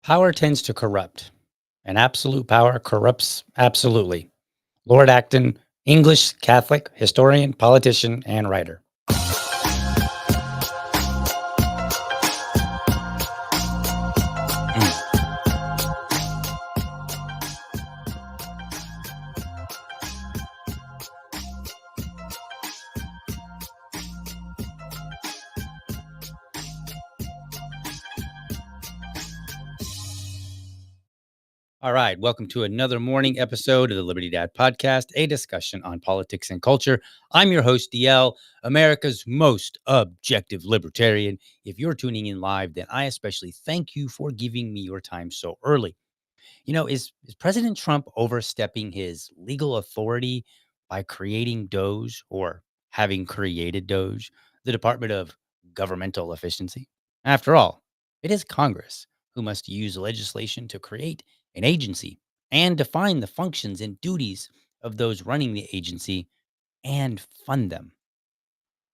Power tends to corrupt, and absolute power corrupts absolutely. Lord Acton, English Catholic, historian, politician, and writer. All right, welcome to another morning episode of the Liberty Dad Podcast, a discussion on politics and culture. I'm your host, DL, America's most objective libertarian. If you're tuning in live, then I especially thank you for giving me your time so early. Is President Trump overstepping his legal authority by creating DOGE or having created DOGE, the Department of Governmental Efficiency? After all, it is Congress who must use legislation to create an agency and define the functions and duties of those running the agency and fund them.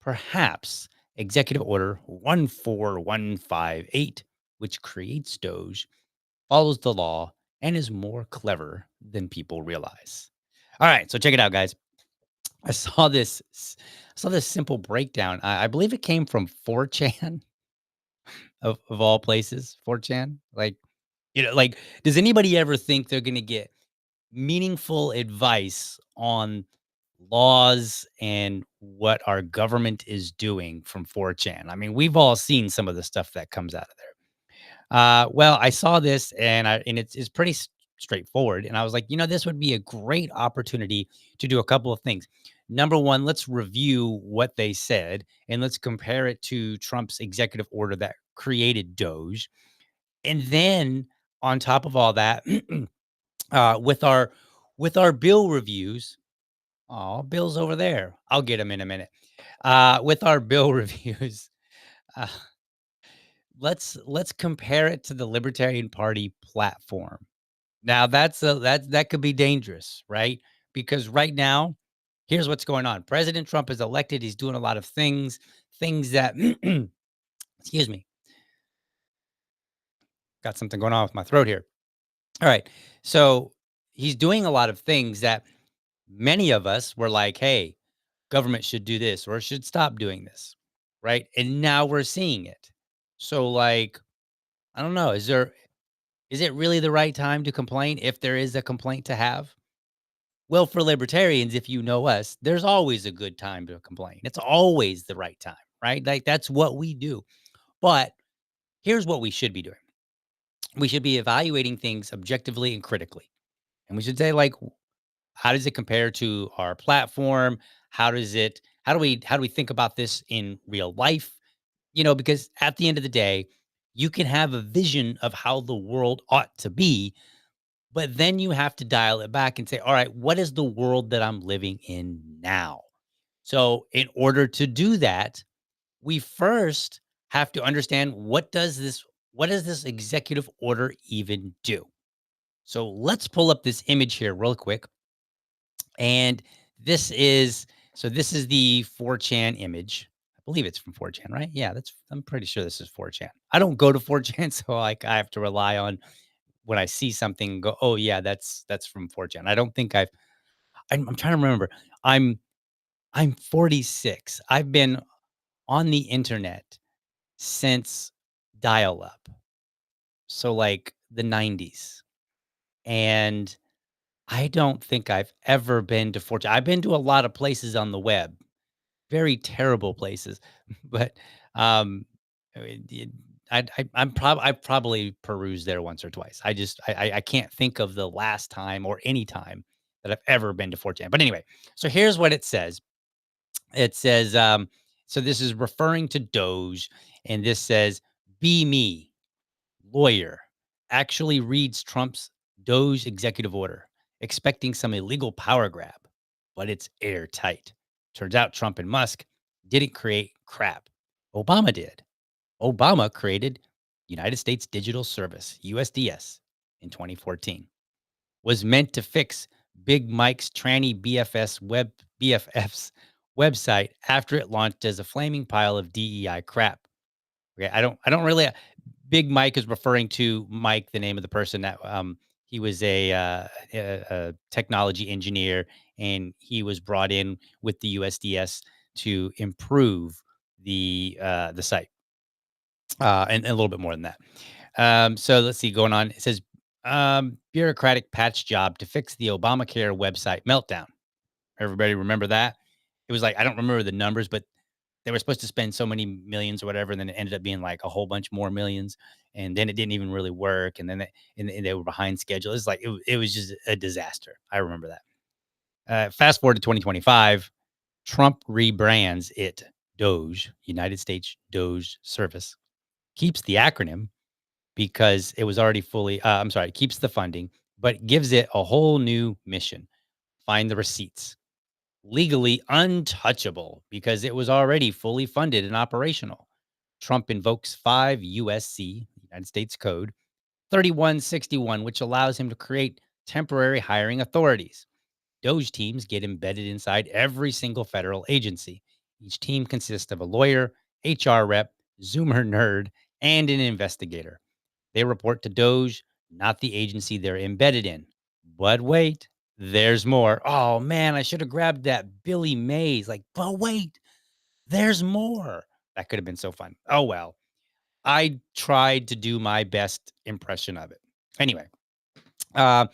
Perhaps Executive Order 14158, which creates DOGE, follows the law and is more clever than people realize. All right, so check it out, guys. I saw this simple breakdown. I believe it came from 4chan of all places. 4chan, like, does anybody ever think they're gonna get meaningful advice on laws and what our government is doing from 4chan? I mean, we've all seen some of the stuff that comes out of there. Well, I saw this and it's pretty straightforward. And I was like, this would be a great opportunity to do a couple of things. Number one, let's review what they said and let's compare it to Trump's executive order that created DOGE. And then on top of all that, with our bill reviews, oh, Bill's over there. I'll get him in a minute. With our bill reviews, uh, let's compare it to the Libertarian Party platform. Now that could be dangerous, right? Because right now, here's what's going on. President Trump is elected. He's doing a lot of things that excuse me, got something going on with my throat here. All right. So he's doing a lot of things that many of us were like, hey, government should do this or should stop doing this. Right. And now we're seeing it. So like, I don't know. Is it really the right time to complain if there is a complaint to have? Well, for libertarians, if you know us, there's always a good time to complain. It's always the right time, right? Like that's what we do. But here's what we should be doing. We should be evaluating things objectively and critically. And we should say like how does it compare to our platform? How do we think about this in real life? Because at the end of the day, you can have a vision of how the world ought to be, but then you have to dial it back and say, all right, what is the world that I'm living in now? So, in order to do that, we first have to understand what does this executive order even do? So let's pull up this image here real quick. And this is this is the 4chan image. I believe it's from 4chan, right? Yeah, I'm pretty sure this is 4chan. I don't go to 4chan, so like I have to rely on when I see something go, oh yeah, that's from 4chan. I don't think I'm trying to remember. I'm I'm 46. I've been on the internet since dial up. So like the 90s. And I don't think I've ever been to 4chan. I've been to a lot of places on the web, very terrible places, but, um, it I've probably perused there once or twice. I can't think of the last time or any time that I've ever been to 4chan. But anyway, so here's what it says. It says, so this is referring to Doge, and this says, "Be me, lawyer, actually reads Trump's DOGE executive order, expecting some illegal power grab, but it's airtight. Turns out Trump and Musk didn't create crap. Obama did. Obama created United States Digital Service, USDS, in 2014. Was meant to fix Big Mike's tranny BFF's website after it launched as a flaming pile of DEI crap. Okay, I don't really Big Mike is referring to Mike, the name of the person that he was a technology engineer, and he was brought in with the USDS to improve the site, and a little bit more than that. So let's see, going on. It says bureaucratic patch job to fix the Obamacare website meltdown. Everybody remember that? It was like I don't remember the numbers, but they were supposed to spend so many millions or whatever, and then it ended up being like a whole bunch more millions, and then it didn't even really work, and then and they were behind schedule. It's like it was just a disaster. I remember that. Fast forward to 2025, Trump rebrands it DOGE, United States DOGE Service, keeps the acronym because it was already fully. I'm sorry, keeps the funding, but gives it a whole new mission: find the receipts, legally untouchable because it was already fully funded and operational. Trump invokes 5 USC, United States Code 3161, which allows him to create temporary hiring authorities. Doge teams get embedded inside every single federal agency. Each team consists of a lawyer, HR rep, Zoomer nerd, and an investigator. They report to Doge, not the agency they're embedded in. But wait, there's more. Oh man, I should have grabbed that Billy Mays. Like, but wait, there's more. That could have been so fun. Oh well. I tried to do my best impression of it. Anyway, uh,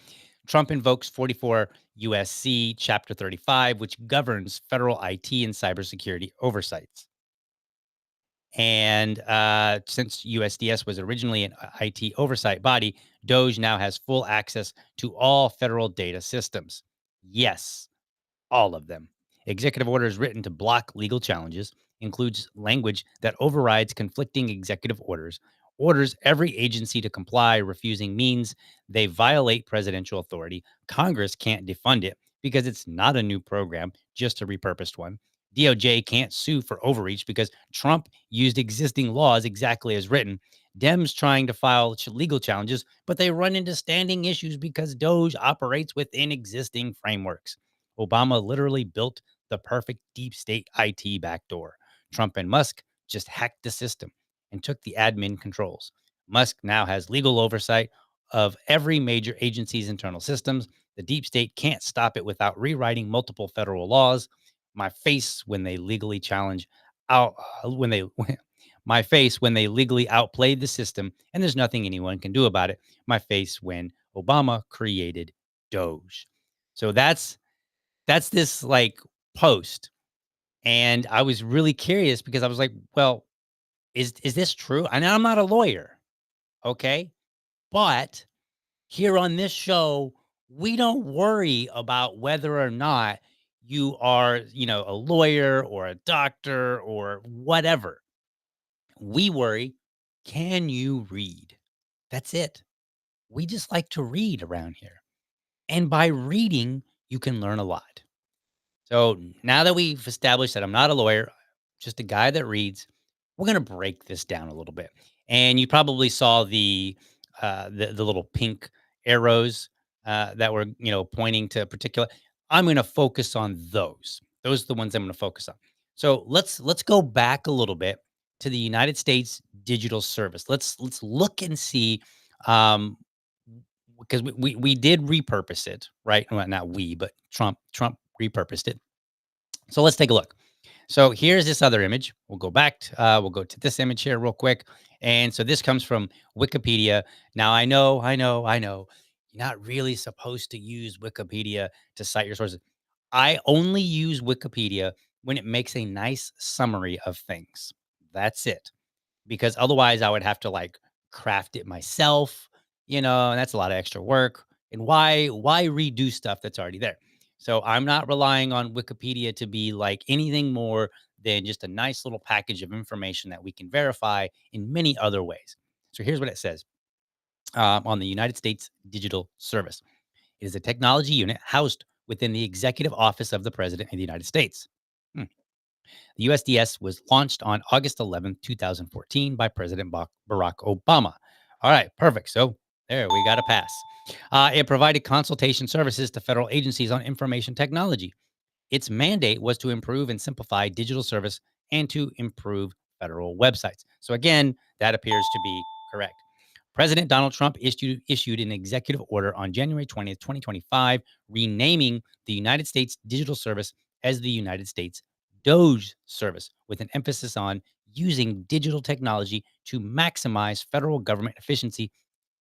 Trump invokes 44 USC Chapter 35, which governs federal IT and cybersecurity oversights. And since USDS was originally an IT oversight body, DOGE now has full access to all federal data systems. Yes, all of them. Executive orders written to block legal challenges includes language that overrides conflicting executive orders, orders every agency to comply, refusing means they violate presidential authority. Congress can't defund it because it's not a new program, just a repurposed one. DOJ can't sue for overreach because Trump used existing laws exactly as written. Dems trying to file legal challenges, but they run into standing issues because DOGE operates within existing frameworks. Obama literally built the perfect deep state IT backdoor. Trump and Musk just hacked the system and took the admin controls. Musk now has legal oversight of every major agency's internal systems. The deep state can't stop it without rewriting multiple federal laws. My face when they legally challenge out when they my face when they legally outplayed the system, and there's nothing anyone can do about it. My face when Obama created Doge. So that's this like post. And I was really curious because I was like, well, is this true? And I'm not a lawyer, okay? But here on this show, we don't worry about whether or not you are, a lawyer or a doctor or whatever. We worry, can you read? That's it. We just like to read around here. And by reading, you can learn a lot. So now that we've established that I'm not a lawyer, just a guy that reads, we're going to break this down a little bit. And you probably saw the little pink arrows that were, pointing to particular. I'm going to focus on those. Those are the ones I'm going to focus on. So let's go back a little bit to the United States Digital Service. Let's look and see, um, because we did repurpose it, right? Well, not we, but Trump repurposed it. So let's take a look. So here's this other image. We'll go back. We'll go to this image here real quick. And so this comes from Wikipedia. Now I know. You're not really supposed to use Wikipedia to cite your sources. I only use Wikipedia when it makes a nice summary of things. That's it, because otherwise I would have to like craft it myself, and that's a lot of extra work. And why redo stuff that's already there? So I'm not relying on Wikipedia to be like anything more than just a nice little package of information that we can verify in many other ways. So here's what it says on the United States Digital Service. It is a technology unit housed within the Executive Office of the President of the United States. Hmm. The USDS was launched on August 11th, 2014 by President Barack Obama. All right, perfect. So there, we got a pass. It provided consultation services to federal agencies on information technology. Its mandate was to improve and simplify digital service and to improve federal websites. So again, that appears to be correct. President Donald Trump issued an executive order on January 20th, 2025, renaming the United States Digital Service as the United States DOGE Service, with an emphasis on using digital technology to maximize federal government efficiency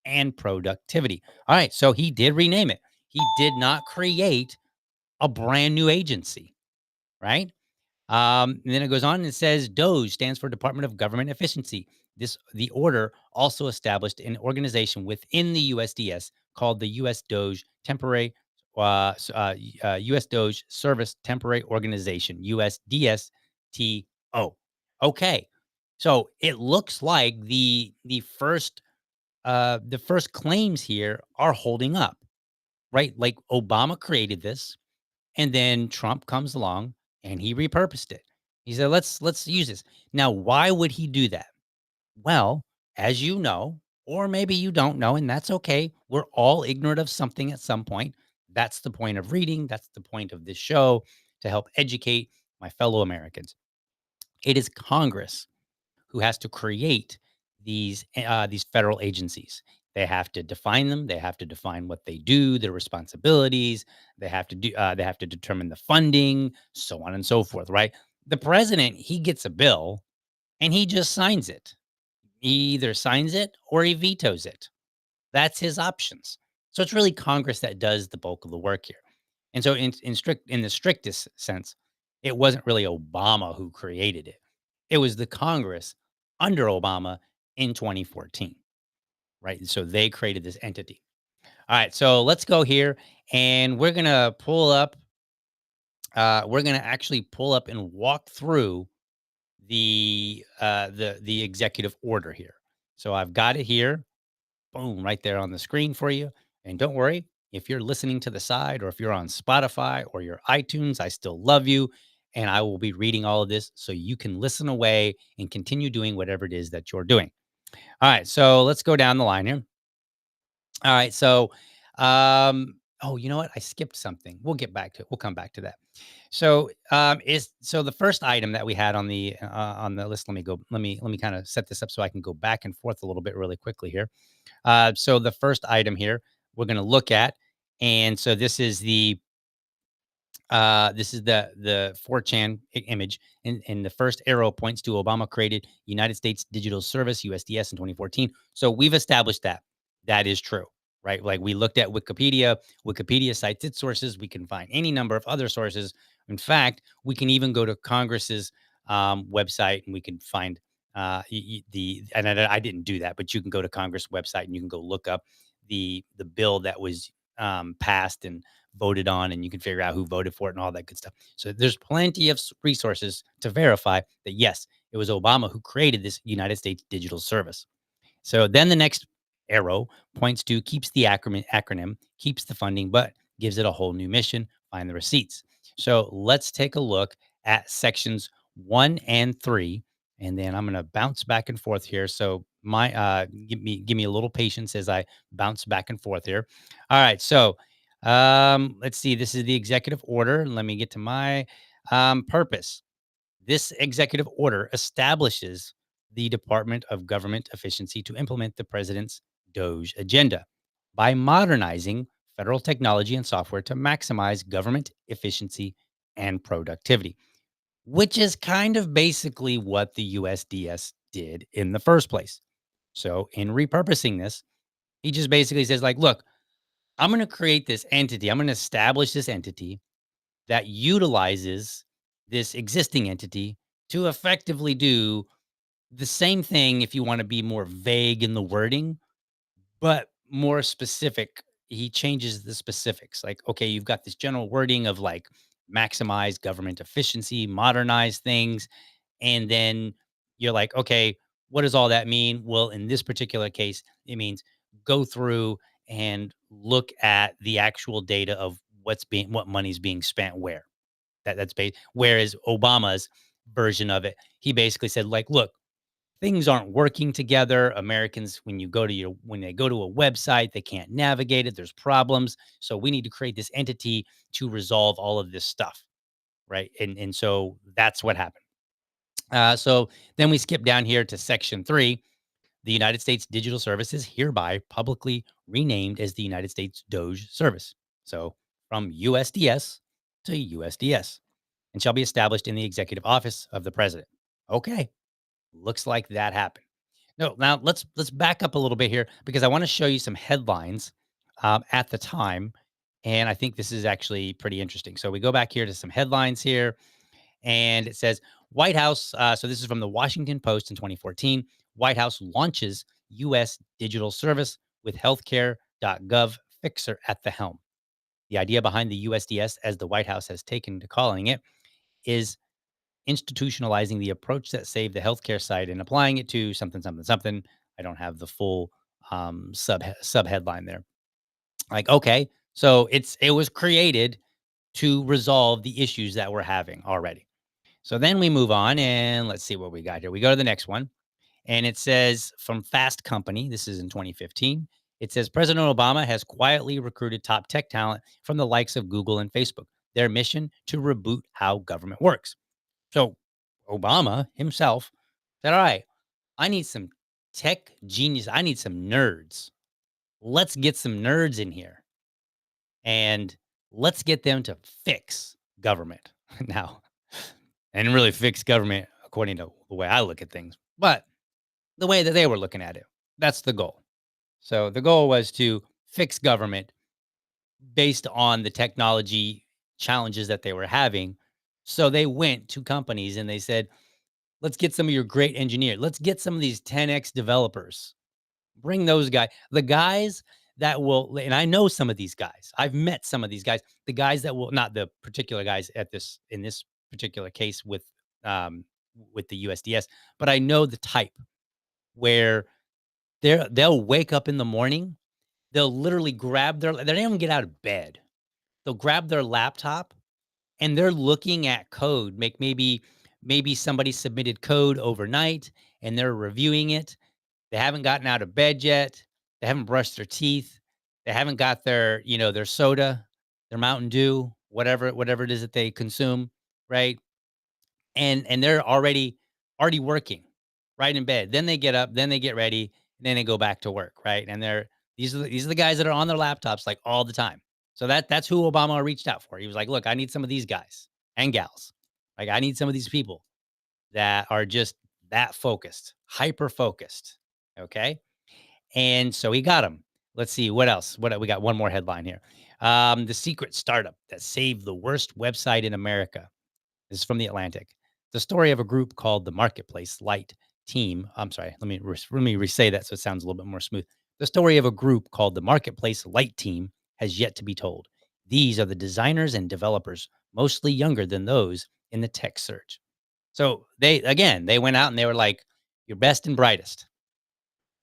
and productivity. All right, so he did rename it. He did not create a brand new agency, right? And then it goes on and it says DOGE stands for Department of Government Efficiency. The order also established an organization within the USDS called the U.S. DOGE Temporary U.S. DOGE Service Temporary Organization, USDSTO. Okay, so it looks like the first claims here are holding up, right? Like Obama created this, and then Trump comes along and he repurposed it. He said, let's use this. Now, why would he do that? Well, as you know, or maybe you don't know, and that's okay. We're all ignorant of something at some point. That's the point of reading. That's the point of this show, to help educate my fellow Americans. It is Congress who has to create these federal agencies. They have to define them. They have to define what they do, their responsibilities. They have to determine the funding, so on and so forth. Right? The president, he gets a bill and he just signs it. He either signs it or he vetoes it. That's his options. So it's really Congress that does the bulk of the work here. And so in the strictest sense, it wasn't really Obama who created it. It was the Congress under Obama in 2014, right? So they created this entity. All right, so let's go here and we're going to pull up we're going to actually pull up and walk through the executive order here. So I've got it here. Boom, right there on the screen for you. And don't worry, if you're listening to the side or if you're on Spotify or your iTunes, I still love you. And I will be reading all of this so you can listen away and continue doing whatever it is that you're doing. All right. So let's go down the line here. All right. So, oh, you know what? I skipped something. We'll get back to it. We'll come back to that. So, so the first item that we had on the list. Let me kind of set this up so I can go back and forth a little bit really quickly here. So the first item here we're going to look at, and so this is the 4chan image, and the first arrow points to Obama created United States Digital Service (USDS) in 2014. So we've established that that is true, right? Like we looked at Wikipedia. Wikipedia cites its sources. We can find any number of other sources. In fact, we can even go to Congress's website and we can find and I didn't do that, but you can go to Congress website and you can go look up the bill that was passed and voted on, and you can figure out who voted for it and all that good stuff. So there's plenty of resources to verify that, yes, it was Obama who created this United States Digital Service. So then the next arrow points to keeps the acronym, keeps the funding, but gives it a whole new mission, find the receipts. So let's take a look at sections 1 and 3. And then I'm going to bounce back and forth here. So Give me a little patience as I bounce back and forth here. All right, so let's see. This is the executive order. Let me get to my purpose. This executive order establishes the Department of Government Efficiency to implement the president's DOGE agenda by modernizing federal technology and software to maximize government efficiency and productivity, which is kind of basically what the USDS did in the first place. So, in repurposing this, he just basically says, like, look, I'm going to create this entity, I'm going to establish this entity that utilizes this existing entity to effectively do the same thing if you want to be more vague in the wording, but more specific. He changes the specifics. Like, okay, you've got this general wording of like maximize government efficiency, modernize things. And then you're like, okay, what does all that mean? Well, in this particular case, it means go through and look at the actual data of what money's being spent where. That's based. Whereas Obama's version of it, he basically said, like, look, things aren't working together. Americans, when they go to a website, they can't navigate it. There's problems. So we need to create this entity to resolve all of this stuff. Right. And so that's what happened. So then we skip down here to section 3. The United States Digital Service is hereby publicly renamed as the United States DOGE Service. So from USDS to USDS, and shall be established in the executive office of the president. Okay, looks like that happened. No, now let's back up a little bit here because I want to show you some headlines at the time, and I think this is actually pretty interesting. So we go back here to some headlines here, and it says White House. So this is from the Washington Post in 2014. White House launches U.S. digital service with healthcare.gov fixer at the helm. The idea behind the USDS, as the White House has taken to calling it, is institutionalizing the approach that saved the healthcare side and applying it to something, something, something. I don't have the full sub headline there. Like, okay, so it was created to resolve the issues that we're having already. So then we move on and let's see what we got here. We go to the next one, and it says from Fast Company. This is in 2015. It says President Obama has quietly recruited top tech talent from the likes of Google and Facebook. Their mission to reboot how government works. So Obama himself said, all right, I need some tech genius. I need some nerds. Let's get some nerds in here and let's get them to fix government now and really fix government according to the way I look at things. But the way that they were looking at it, that's the goal. So the goal was to fix government based on the technology challenges that they were having. So they went to companies and they said, let's get some of your great engineers. Let's get some of these 10x developers. Bring those guys, the guys that will, and I know some of these guys. I've met some of these guys. The guys that will, not the particular guys in this particular case with the USDS, but I know the type where they'll wake up in the morning. They'll literally they don't even get out of bed. They'll grab their laptop and they're looking at code. Maybe somebody submitted code overnight and they're reviewing it. They haven't gotten out of bed yet. They haven't brushed their teeth. They haven't got their soda, their Mountain Dew, whatever it is that they consume, right? And they're already working right in bed. Then they get up, then they get ready, and then they go back to work, right? And these are the guys that are on their laptops like all the time. So that's who Obama reached out for. He was like, "Look, I need some of these guys and gals. Like I need some of these people that are just that focused, hyper focused." Okay? And so he got them. Let's see what else. We got one more headline here. The secret startup that saved the worst website in America. This is from the Atlantic. The story of a group called the Marketplace Light Team. I'm sorry. Let me re-say that so it sounds a little bit more smooth. The story of a group called the Marketplace Light Team has yet to be told. These are the designers and developers, mostly younger than those in the tech surge. So they went out and they were like, your best and brightest,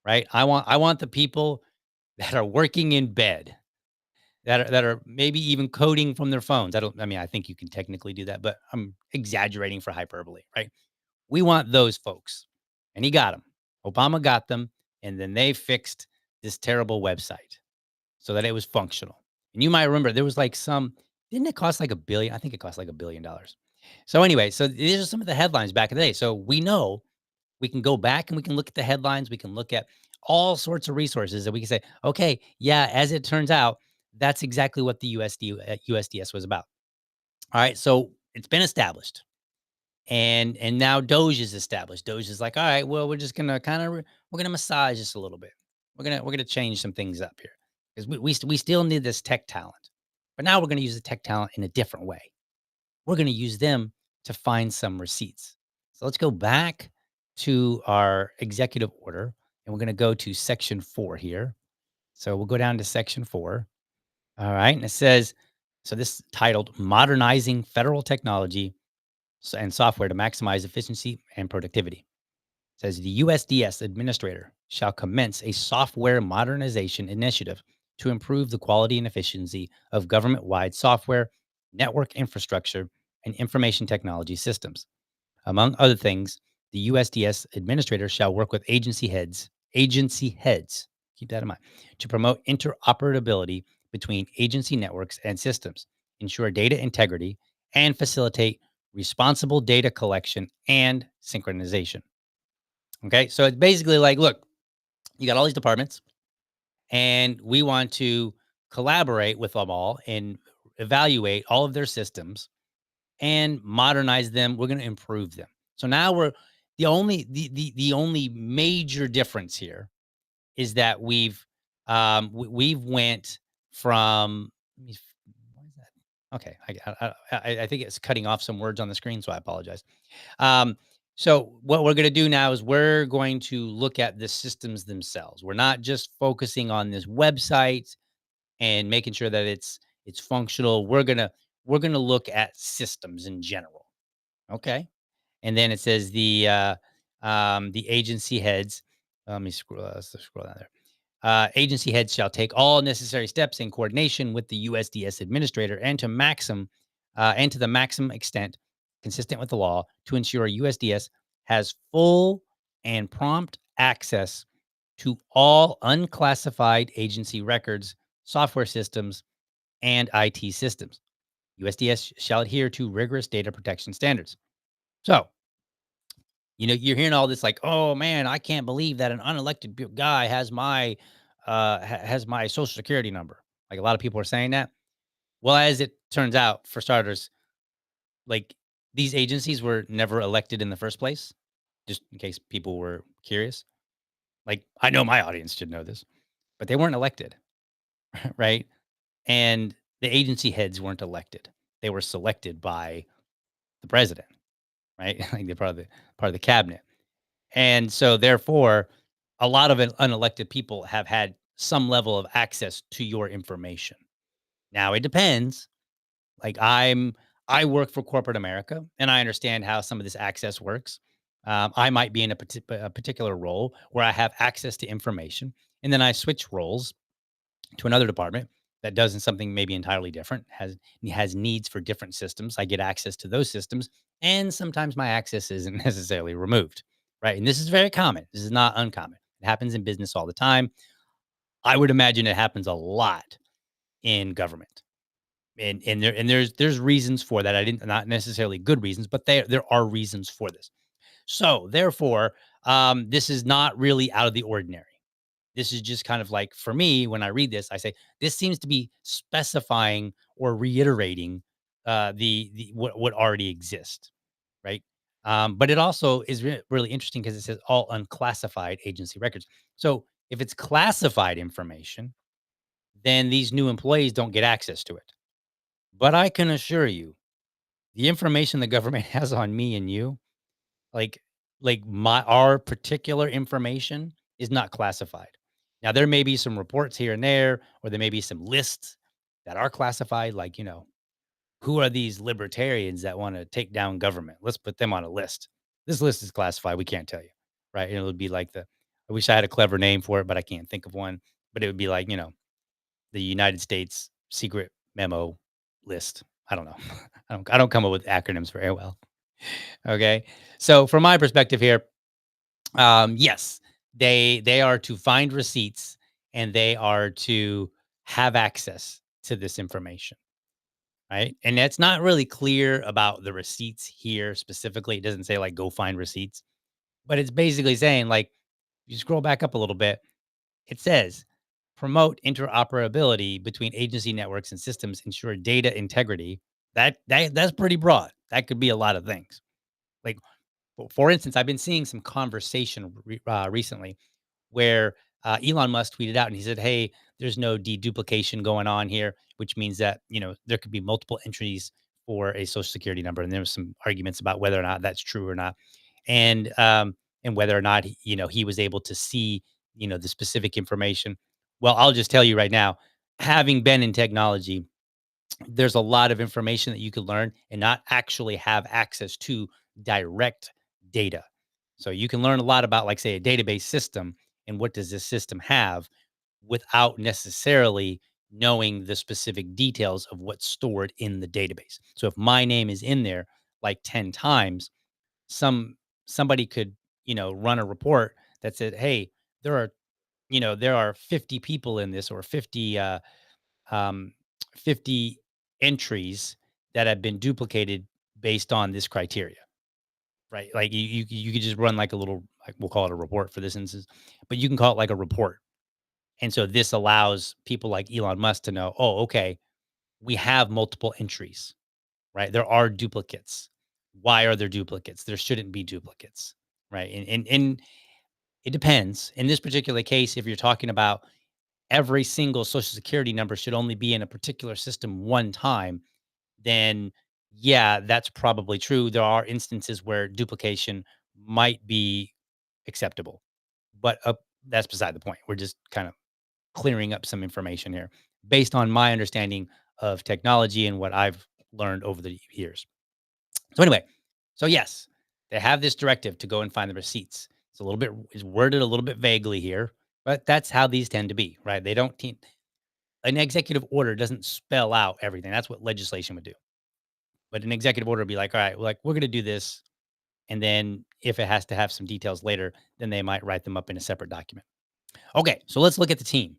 right? I want the people that are working in bed, that are maybe even coding from their phones. I think you can technically do that, but I'm exaggerating for hyperbole, right? We want those folks. And he got them. Obama got them, and then they fixed this terrible website so that it was functional. And you might remember there was like some, didn't it cost like a billion? I think it cost like $1 billion. So anyway, so these are some of the headlines back in the day. So we know we can go back and we can look at the headlines. We can look at all sorts of resources that we can say, okay, yeah, as it turns out, that's exactly what the USDS was about. All right, so it's been established, and now DOGE is established. DOGE is like, all right, well, we're just gonna kind of we're gonna massage this a little bit. We're gonna change some things up here because we still need this tech talent, but now we're gonna use the tech talent in a different way. We're gonna use them to find some receipts. So let's go back to our executive order, and we're gonna go to section 4 here. So we'll go down to section 4. All right, and it says, so this is titled "Modernizing Federal Technology and Software to Maximize Efficiency and Productivity." It says the USDS administrator shall commence a software modernization initiative to improve the quality and efficiency of government-wide software, network infrastructure, and information technology systems. Among other things, the USDS administrator shall work with agency heads, keep that in mind, to promote interoperability between agency networks and systems, ensure data integrity, and facilitate responsible data collection and synchronization. Okay, so it's basically like, look, you got all these departments, and we want to collaborate with them all and evaluate all of their systems and modernize them. We're going to improve them. So now we're the only major difference here is that we've went from let me what is that? Okay, I think it's cutting off some words on the screen, so I apologize. Um, so what we're going to do now is we're going to look at the systems themselves. We're not just focusing on this website and making sure that it's functional. We're gonna look at systems in general. Okay. And then it says the agency heads. Let me scroll. Let's scroll down there. Agency heads shall take all necessary steps in coordination with the USDS administrator and to the maximum extent consistent with the law to ensure USDS has full and prompt access to all unclassified agency records, software systems, and IT systems. USDS shall adhere to rigorous data protection standards. So, you're hearing all this like, "Oh man, I can't believe that an unelected guy has my social security number." Like a lot of people are saying that. Well, as it turns out, for starters, like these agencies were never elected in the first place. Just in case people were curious. Like I know my audience should know this, but they weren't elected, right? And the agency heads weren't elected. They were selected by the president, right? Like they're part of the cabinet. And so therefore, a lot of unelected people have had some level of access to your information. Now it depends. Like I work for corporate America and I understand how some of this access works. I might be in a particular role where I have access to information, and then I switch roles to another department that does something maybe entirely different, has needs for different systems. I get access to those systems, and sometimes my access isn't necessarily removed, right? And this is very common. This is not uncommon. It happens in business all the time. I would imagine it happens a lot in government. And there's reasons for that. I didn't not necessarily good reasons, but there are reasons for this. So therefore, this is not really out of the ordinary. This is just kind of like for me, when I read this, I say this seems to be specifying or reiterating the what already exists, right? But it also is really interesting because it says all unclassified agency records. So if it's classified information, then these new employees don't get access to it. But I can assure you, the information the government has on me and you, like my our particular information is not classified. Now there may be some reports here and there, or there may be some lists that are classified, like, who are these libertarians that want to take down government? Let's put them on a list. This list is classified. We can't tell you. Right. And it would be like I wish I had a clever name for it, but I can't think of one. But it would be like, the United States secret memo list. I don't know. I don't come up with acronyms very well. Okay. So from my perspective here, yes, They are to find receipts, and they are to have access to this information, right? And that's not really clear about the receipts here specifically. It doesn't say like go find receipts, but it's basically saying like you scroll back up a little bit, it says promote interoperability between agency networks and systems, ensure data integrity. That's pretty broad. That could be a lot of things. Like for instance, I've been seeing some conversation recently where Elon Musk tweeted out and he said, "Hey, there's no deduplication going on here," which means that there could be multiple entries for a social security number, and there was some arguments about whether or not that's true or not, and whether or not he was able to see the specific information. Well, I'll just tell you right now, having been in technology, there's a lot of information that you could learn and not actually have access to direct data. So you can learn a lot about, like, say, a database system and what does this system have without necessarily knowing the specific details of what's stored in the database. So if my name is in there like 10 times, some somebody could, run a report that said, "Hey, there are, there are 50 people in this or um, 50 entries that have been duplicated based on this criteria," right? Like you could just run like a little, like, we'll call it a report for this instance, but you can call it like a report. And so this allows people like Elon Musk to know, oh, okay, we have multiple entries, right? There are duplicates. Why are there duplicates? There shouldn't be duplicates, right? And it depends. In this particular case, if you're talking about every single social security number should only be in a particular system one time, then yeah, that's probably true. There are instances where duplication might be acceptable, but that's beside the point. We're just kind of clearing up some information here based on my understanding of technology and what I've learned over the years. So anyway, so yes, they have this directive to go and find the receipts. It's a little bit is worded a little bit vaguely here, but that's how these tend to be, right? They don't an executive order doesn't spell out everything. That's what legislation would do. But an executive order would be like, all right, like we're going to do this, and then if it has to have some details later, then they might write them up in a separate document. Okay, so let's look at the team.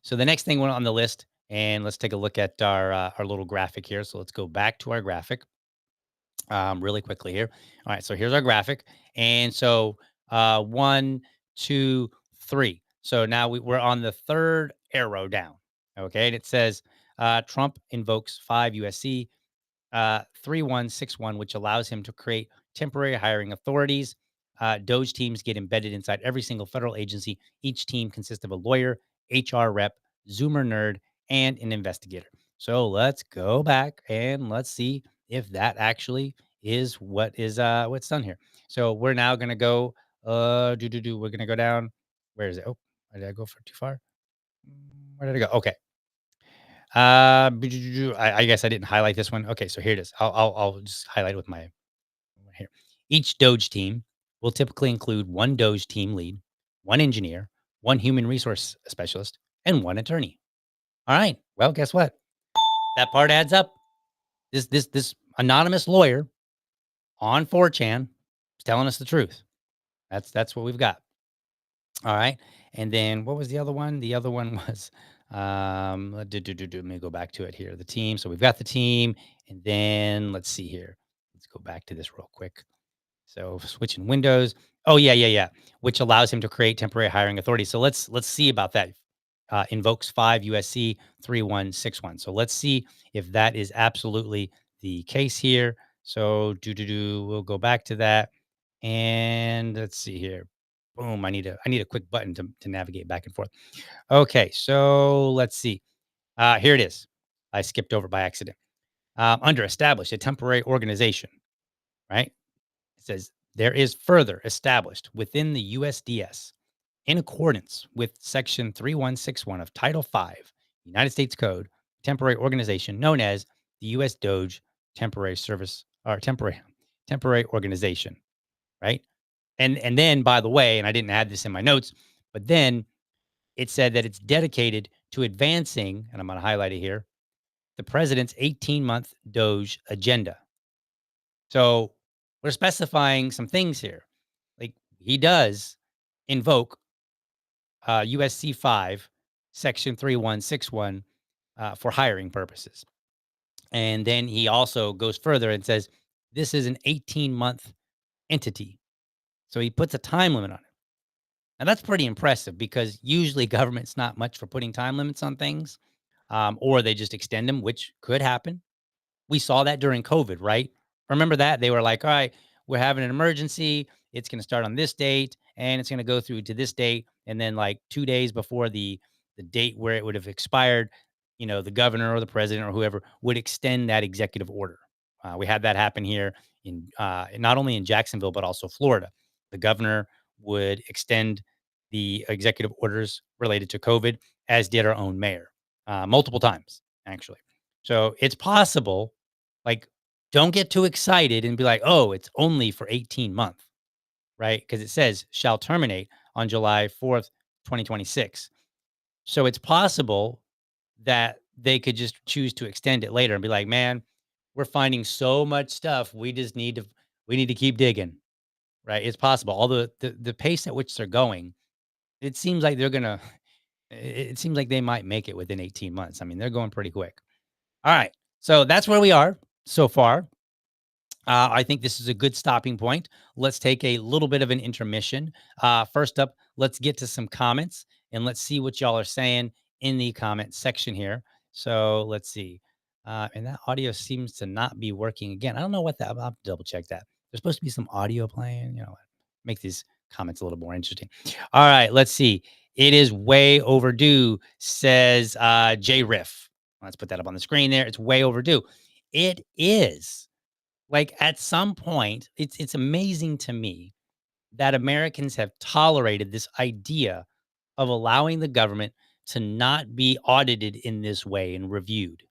So the next thing on the list, and let's take a look at our little graphic here. So let's go back to our graphic really quickly here. All right, so here's our graphic, and so 1, 2, 3. So now we're on the third arrow down. Okay, and it says Trump invokes 5 USC 3161, which allows him to create temporary hiring authorities. DOGE teams get embedded inside every single federal agency. Each team consists of a lawyer, HR rep, Zoomer nerd, and an investigator. So let's go back and let's see if that actually is what's done here. So we're now gonna go we're gonna go down. Where is it? Oh, did I go for too far? Where did I go? Okay. I guess I didn't highlight this one. Okay, so here it is. I'll just highlight it with my here. Each Doge team will typically include one Doge team lead, one engineer, one human resource specialist, and one attorney. All right. Well, guess what? That part adds up. This anonymous lawyer on 4chan is telling us the truth. That's what we've got. All right. And then what was the other one? The other one was let me go back to it here. The team. So we've got the team, and then let's see here. Let's go back to this real quick. So switching windows. Oh yeah. Which allows him to create temporary hiring authority. So let's see about that. Invokes 5 USC 3161. So let's see if that is absolutely the case here. So we'll go back to that, and let's see here. Boom. I need a quick button to navigate back and forth. Okay, so let's see. Here it is. I skipped over by accident. Under established, a temporary organization, right? It says there is further established within the USDS in accordance with Section 3161 of Title 5, United States Code, temporary organization known as the U.S. DOGE Temporary Service or Temporary Organization, right? And then, by the way, and I didn't add this in my notes, but then it said that it's dedicated to advancing, and I'm going to highlight it here, the president's 18-month DOGE agenda. So we're specifying some things here. Like he does invoke USC 5, Section 3161, for hiring purposes. And then he also goes further and says this is an 18-month entity. So he puts a time limit on it. And that's pretty impressive because usually government's not much for putting time limits on things, or they just extend them, which could happen. We saw that during COVID, right? Remember that? They were like, all right, we're having an emergency. It's going to start on this date and it's going to go through to this date. And then like 2 days before the date where it would have expired, the governor or the president or whoever would extend that executive order. We had that happen here in not only in Jacksonville, but also Florida. The governor would extend the executive orders related to COVID, as did our own mayor, multiple times, actually. So it's possible, like, don't get too excited and be like, oh, it's only for 18 months, right? Because it says shall terminate on July 4th, 2026. So it's possible that they could just choose to extend it later and be like, man, we're finding so much stuff. We need to keep digging, right? It's possible. Although the pace at which they're going, it seems like they're gonna it seems like they might make it within 18 months. I mean, they're going pretty quick. All right. So that's where we are so far. I think this is a good stopping point. Let's take a little bit of an intermission. First up, let's get to some comments and let's see what y'all are saying in the comment section here. So let's see. And that audio seems to not be working again. I don't know what that. I'll have to double check that. There's supposed to be some audio playing. Make these comments a little more interesting. All right, let's see. It is way overdue, says J Riff. Let's put that up on the screen there. It's way overdue. It is. Like, at some point, it's amazing to me that Americans have tolerated this idea of allowing the government to not be audited in this way and reviewed.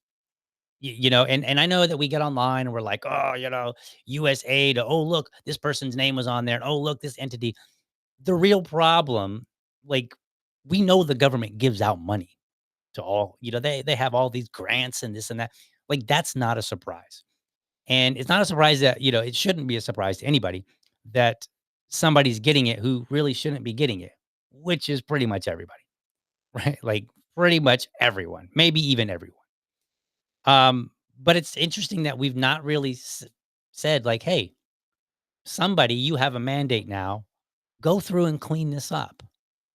And I know that we get online and we're like, oh, US aid. Oh, look, this person's name was on there. And oh, look, this entity. The real problem, like, we know the government gives out money to all, they have all these grants and this and that. Like, that's not a surprise. And it's not a surprise that, it shouldn't be a surprise to anybody that somebody's getting it who really shouldn't be getting it, which is pretty much everybody, right? Like, pretty much everyone, maybe even everyone. But it's interesting that we've not really said, like, hey, somebody, you have a mandate now, go through and clean this up.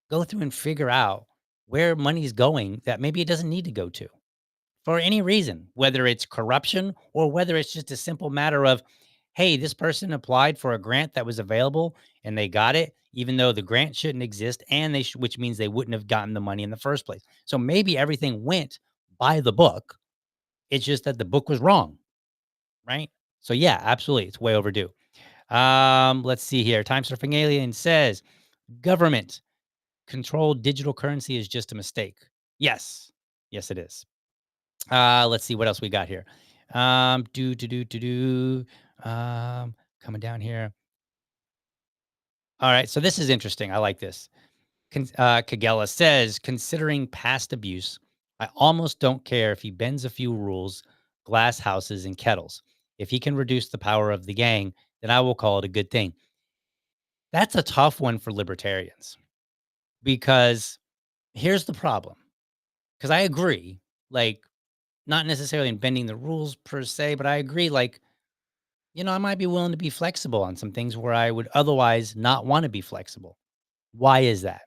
Go through and figure out where money's going that maybe it doesn't need to go to, for any reason, whether it's corruption or whether it's just a simple matter of, hey, this person applied for a grant that was available and they got it, even though the grant shouldn't exist, and which means they wouldn't have gotten the money in the first place. So maybe everything went by the book. It's just that the book was wrong, right? So yeah, absolutely, it's way overdue. Let's see here. Time Surfing Alien says government controlled digital currency is just a mistake. Yes, yes, it is. Let's see what else we got here. Coming down here. All right, so this is interesting. I like this. Kagela says, considering past abuse, I almost don't care if he bends a few rules, glass houses, and kettles. If he can reduce the power of the gang, then I will call it a good thing. That's a tough one for libertarians because here's the problem. Because I agree, like, not necessarily in bending the rules per se, but I agree, like, I might be willing to be flexible on some things where I would otherwise not want to be flexible. Why is that?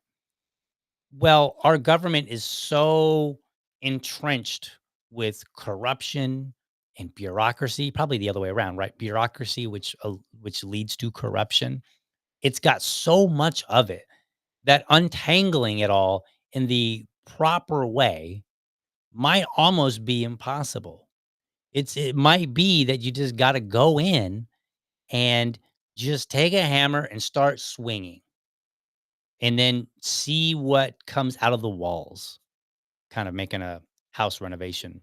Well, our government is so entrenched with corruption and bureaucracy, probably the other way around, right? Bureaucracy, which leads to corruption. It's got so much of it that untangling it all in the proper way might almost be impossible. It might be that you just got to go in and just take a hammer and start swinging and then see what comes out of the walls. Kind of making a house renovation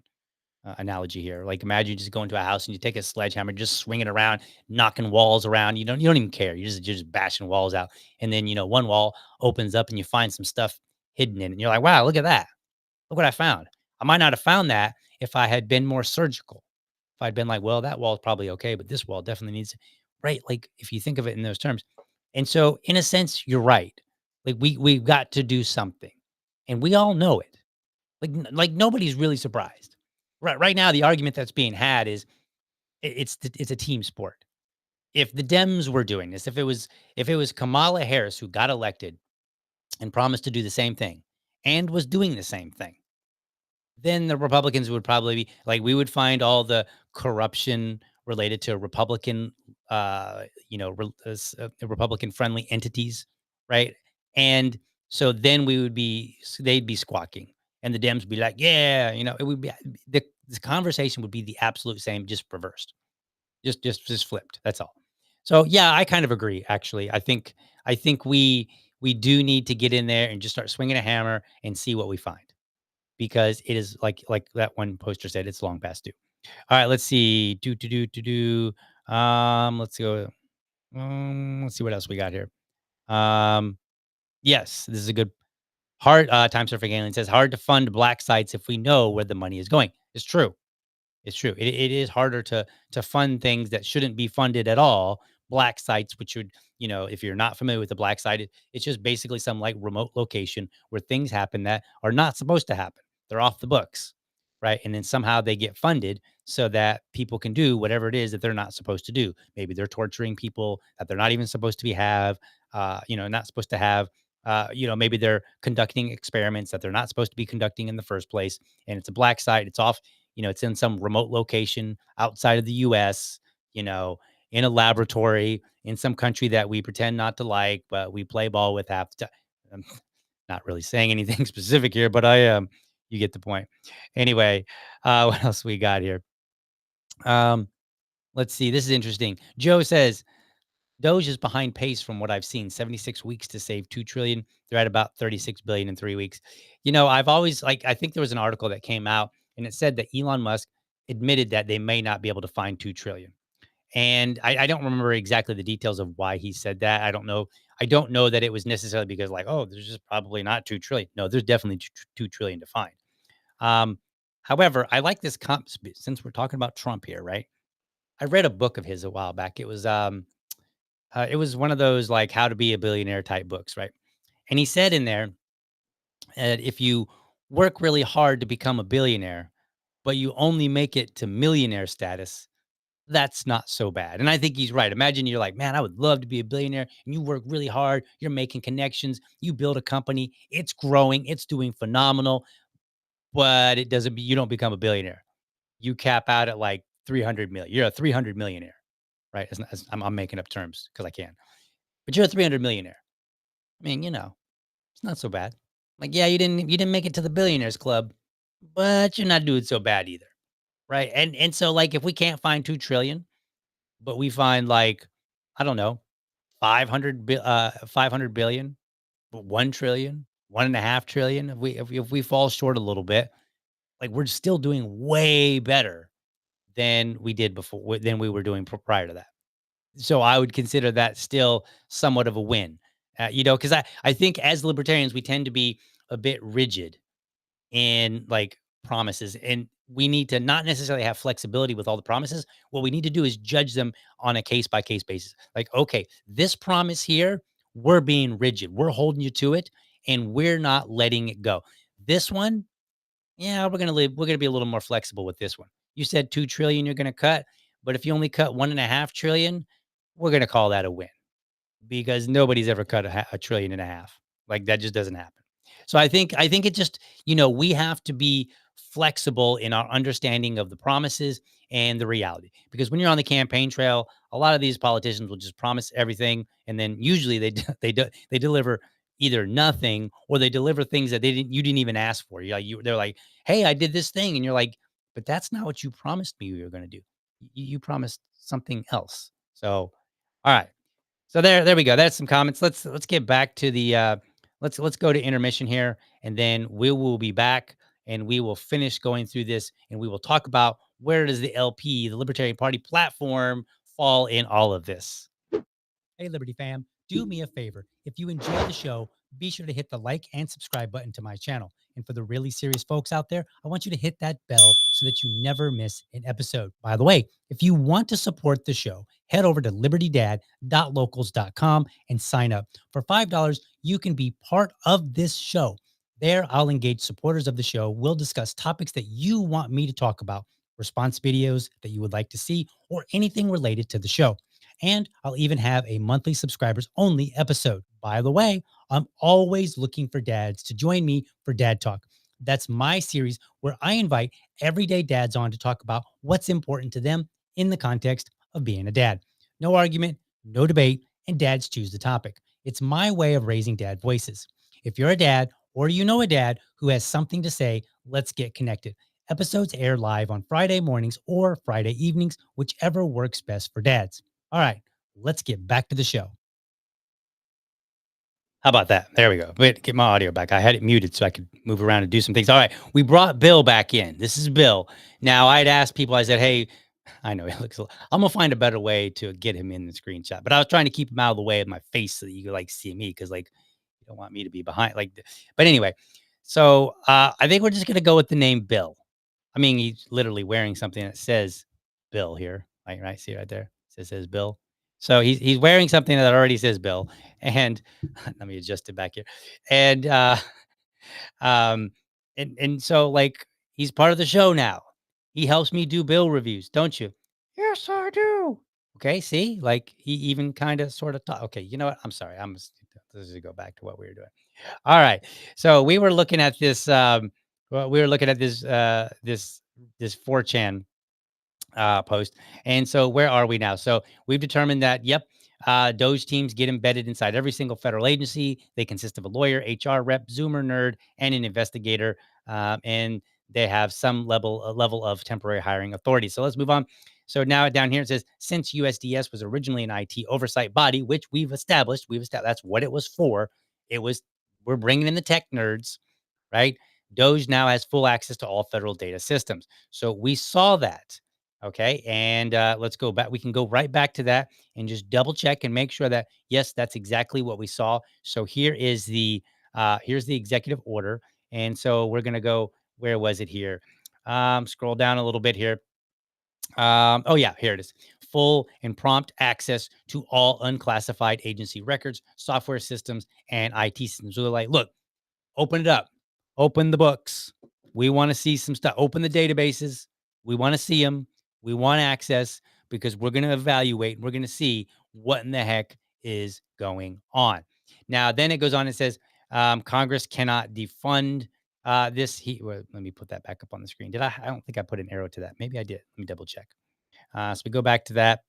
analogy here. Like, imagine you just go into a house and you take a sledgehammer, just swing it around, knocking walls around. You don't even care. You're just bashing walls out. And then, one wall opens up and you find some stuff hidden in it. And you're like, wow, look at that. Look what I found. I might not have found that if I had been more surgical. If I'd been like, well, that wall's probably okay, but this wall definitely needs, right? Like, if you think of it in those terms. And so, in a sense, you're right. Like we've got to do something, and we all know it. Like nobody's really surprised. Right now, the argument that's being had is it's a team sport. If the Dems were doing this, if it was Kamala Harris who got elected and promised to do the same thing and was doing the same thing, then the Republicans would probably be like, we would find all the corruption related to Republican, Republican friendly entities, right? And so then they'd be squawking, and the Dems would be like, yeah, it would be the conversation would be the absolute same, just reversed, just flipped. That's all. So yeah, I kind of agree. Actually, I think we do need to get in there and just start swinging a hammer and see what we find, because it is like that one poster said, it's long past due. All right, let's see. Let's go. Let's see what else we got here. Um, yes, this is a good hard time surfing alien says hard to fund black sites if we know where the money is going. It's true. It's true. It is harder to fund things that shouldn't be funded at all. Black sites, which would, if you're not familiar with the black site, it's just basically some like remote location where things happen that are not supposed to happen. They're off the books, right? And then somehow they get funded so that people can do whatever it is that they're not supposed to do. Maybe they're torturing people that they're not even supposed to not supposed to have. Maybe they're conducting experiments that they're not supposed to be conducting in the first place. And it's a black site. It's off, it's in some remote location outside of the US, you know, in a laboratory in some country that we pretend not to like, but we play ball with half the time. I'm not really saying anything specific here, but you get the point. Anyway, what else we got here? Um, let's see. This is interesting. Joe says Doge is behind pace from what I've seen. 76 weeks to save 2 trillion. They're at about 36 billion in 3 weeks. I've always I think there was an article that came out and it said that Elon Musk admitted that they may not be able to find 2 trillion. And I don't remember exactly the details of why he said that. I don't know. I don't know that it was necessarily because like, oh, there's just probably not 2 trillion. No, there's definitely 2 trillion to find. Um, However, I like this since we're talking about Trump here, right? I read a book of his a while back. It was one of those like how to be a billionaire type books, right? And he said in there that if you work really hard to become a billionaire, but you only make it to millionaire status, that's not so bad. And I think he's right. Imagine you're like, man, I would love to be a billionaire, and you work really hard. You're making connections. You build a company. It's growing. It's doing phenomenal, but you don't become a billionaire. You cap out at like 300 million. You're a 300 millionaire, right? I'm making up terms because I can, but you're a 300 millionaire. I mean, it's not so bad. Like, yeah, you didn't make it to the billionaires club, but you're not doing so bad either, right? And so like if we can't find 2 trillion, but we find like I don't know, 500 billion, but 1 trillion, 1.5 trillion, if we fall short a little bit, like we're still doing way better than we did before than we were doing prior to that. So I would consider that still somewhat of a win. Because I think as libertarians, we tend to be a bit rigid in like promises, and we need to not necessarily have flexibility with all the promises. What we need to do is judge them on a case by case basis. Like, okay, this promise here, we're being rigid, we're holding you to it, and we're not letting it go. This one, yeah, we're gonna be a little more flexible with this one. You said 2 trillion you're gonna cut, but if you only cut 1.5 trillion, we're gonna call that a win because nobody's ever cut a trillion and a half. Like that just doesn't happen. So I think it just, we have to be flexible in our understanding of the promises and the reality. Because when you're on the campaign trail, a lot of these politicians will just promise everything, and then usually they deliver either nothing, or they deliver things that you didn't even ask for. They're like, "Hey, I did this thing," and you're like, "But that's not what you promised me you were going to do. You promised something else." So, all right. So there we go. That's some comments. Let's get back to the let's go to intermission here, and then we will be back and we will finish going through this, and we will talk about where does the LP, the Libertarian Party platform, fall in all of this. Hey, Liberty fam, do me a favor. If you enjoy the show, be sure to hit the like and subscribe button to my channel. And for the really serious folks out there, I want you to hit that bell so that you never miss an episode. By the way, if you want to support the show, head over to libertydad.locals.com and sign up. For $5, you can be part of this show. There, I'll engage supporters of the show. We'll discuss topics that you want me to talk about, response videos that you would like to see, or anything related to the show. And I'll even have a monthly subscribers only episode. By the way, I'm always looking for dads to join me for Dad Talk. That's my series where I invite everyday dads on to talk about what's important to them in the context of being a dad. No argument, no debate, and dads choose the topic. It's my way of raising dad voices. If you're a dad or you know a dad who has something to say, let's get connected. Episodes air live on Friday mornings or Friday evenings, whichever works best for dads. All right, let's get back to the show. How about that? There we go. Wait, get my audio back. I had it muted so I could move around and do some things. All right, we brought Bill back in. This is Bill. Now, I'd asked people, I said, hey, I know he looks, I'm going to find a better way to get him in the screenshot, but I was trying to keep him out of the way of my face so that you could like see me because like, you don't want me to be behind. But anyway, so I think we're just going to go with the name Bill. I mean, he's literally wearing something that says Bill here. Right, see right there. It says Bill. So he's wearing something that already says Bill. And let me adjust it back here. And um and so like he's part of the show now. He helps me do bill reviews, don't you? Yes, I do. Okay, see? Like he even kind of sort of talk. Okay, you know what? I'm sorry. Let's just go back to what we were doing. All right. So we were looking at this we were looking at this 4chan post. And so where are we now? So we've determined that, yep, DOGE teams get embedded inside every single federal agency. They consist of a lawyer, HR rep, Zoomer nerd, and an investigator. And they have some level of temporary hiring authority. So let's move on. So now down here it says, since USDS was originally an IT oversight body, which we've established that's what it was for. It was, we're bringing in the tech nerds, right? DOGE now has full access to all federal data systems. So we saw that. Okay. And let's go back. We can go right back to that and just double check and make sure that, yes, that's exactly what we saw. So here's the executive order. And so we're going to go, where was it here? Scroll down a little bit here. Oh yeah, here it is. Full and prompt access to all unclassified agency records, software systems, and IT systems. So they're like, look, open it up. Open the books. We want to see some stuff. Open the databases. We want to see them. We want access because we're going to evaluate. We're going to see what in the heck is going on. Now, then it goes on and says Congress cannot defund this. Let me put that back up on the screen. Did I? I don't think I put an arrow to that. Maybe I did. Let me double check. So we go back to that.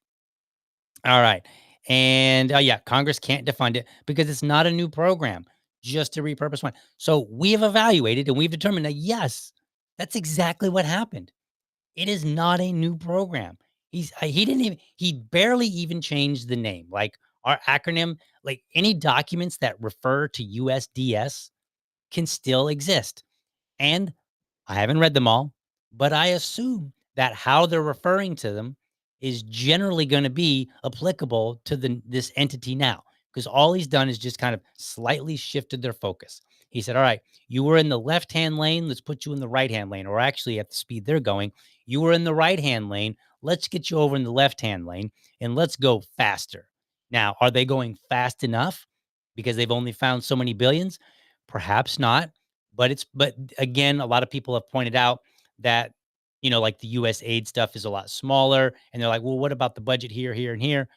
All right. And yeah, Congress can't defund it because it's not a new program, just to repurpose one. So we have evaluated and we've determined that yes, that's exactly what happened. It is not a new program. He barely even changed the name. Like our acronym, like any documents that refer to USDS can still exist. And I haven't read them all, but I assume that how they're referring to them is generally going to be applicable to this entity now, because all he's done is just kind of slightly shifted their focus. He said, all right, you were in the left-hand lane. Let's put you in the right-hand lane, or actually at the speed they're going, you were in the right-hand lane. Let's get you over in the left-hand lane and let's go faster. Now, are they going fast enough because they've only found so many billions? Perhaps not. But again, a lot of people have pointed out that, like the US aid stuff is a lot smaller. And they're like, well, what about the budget here, here, and here?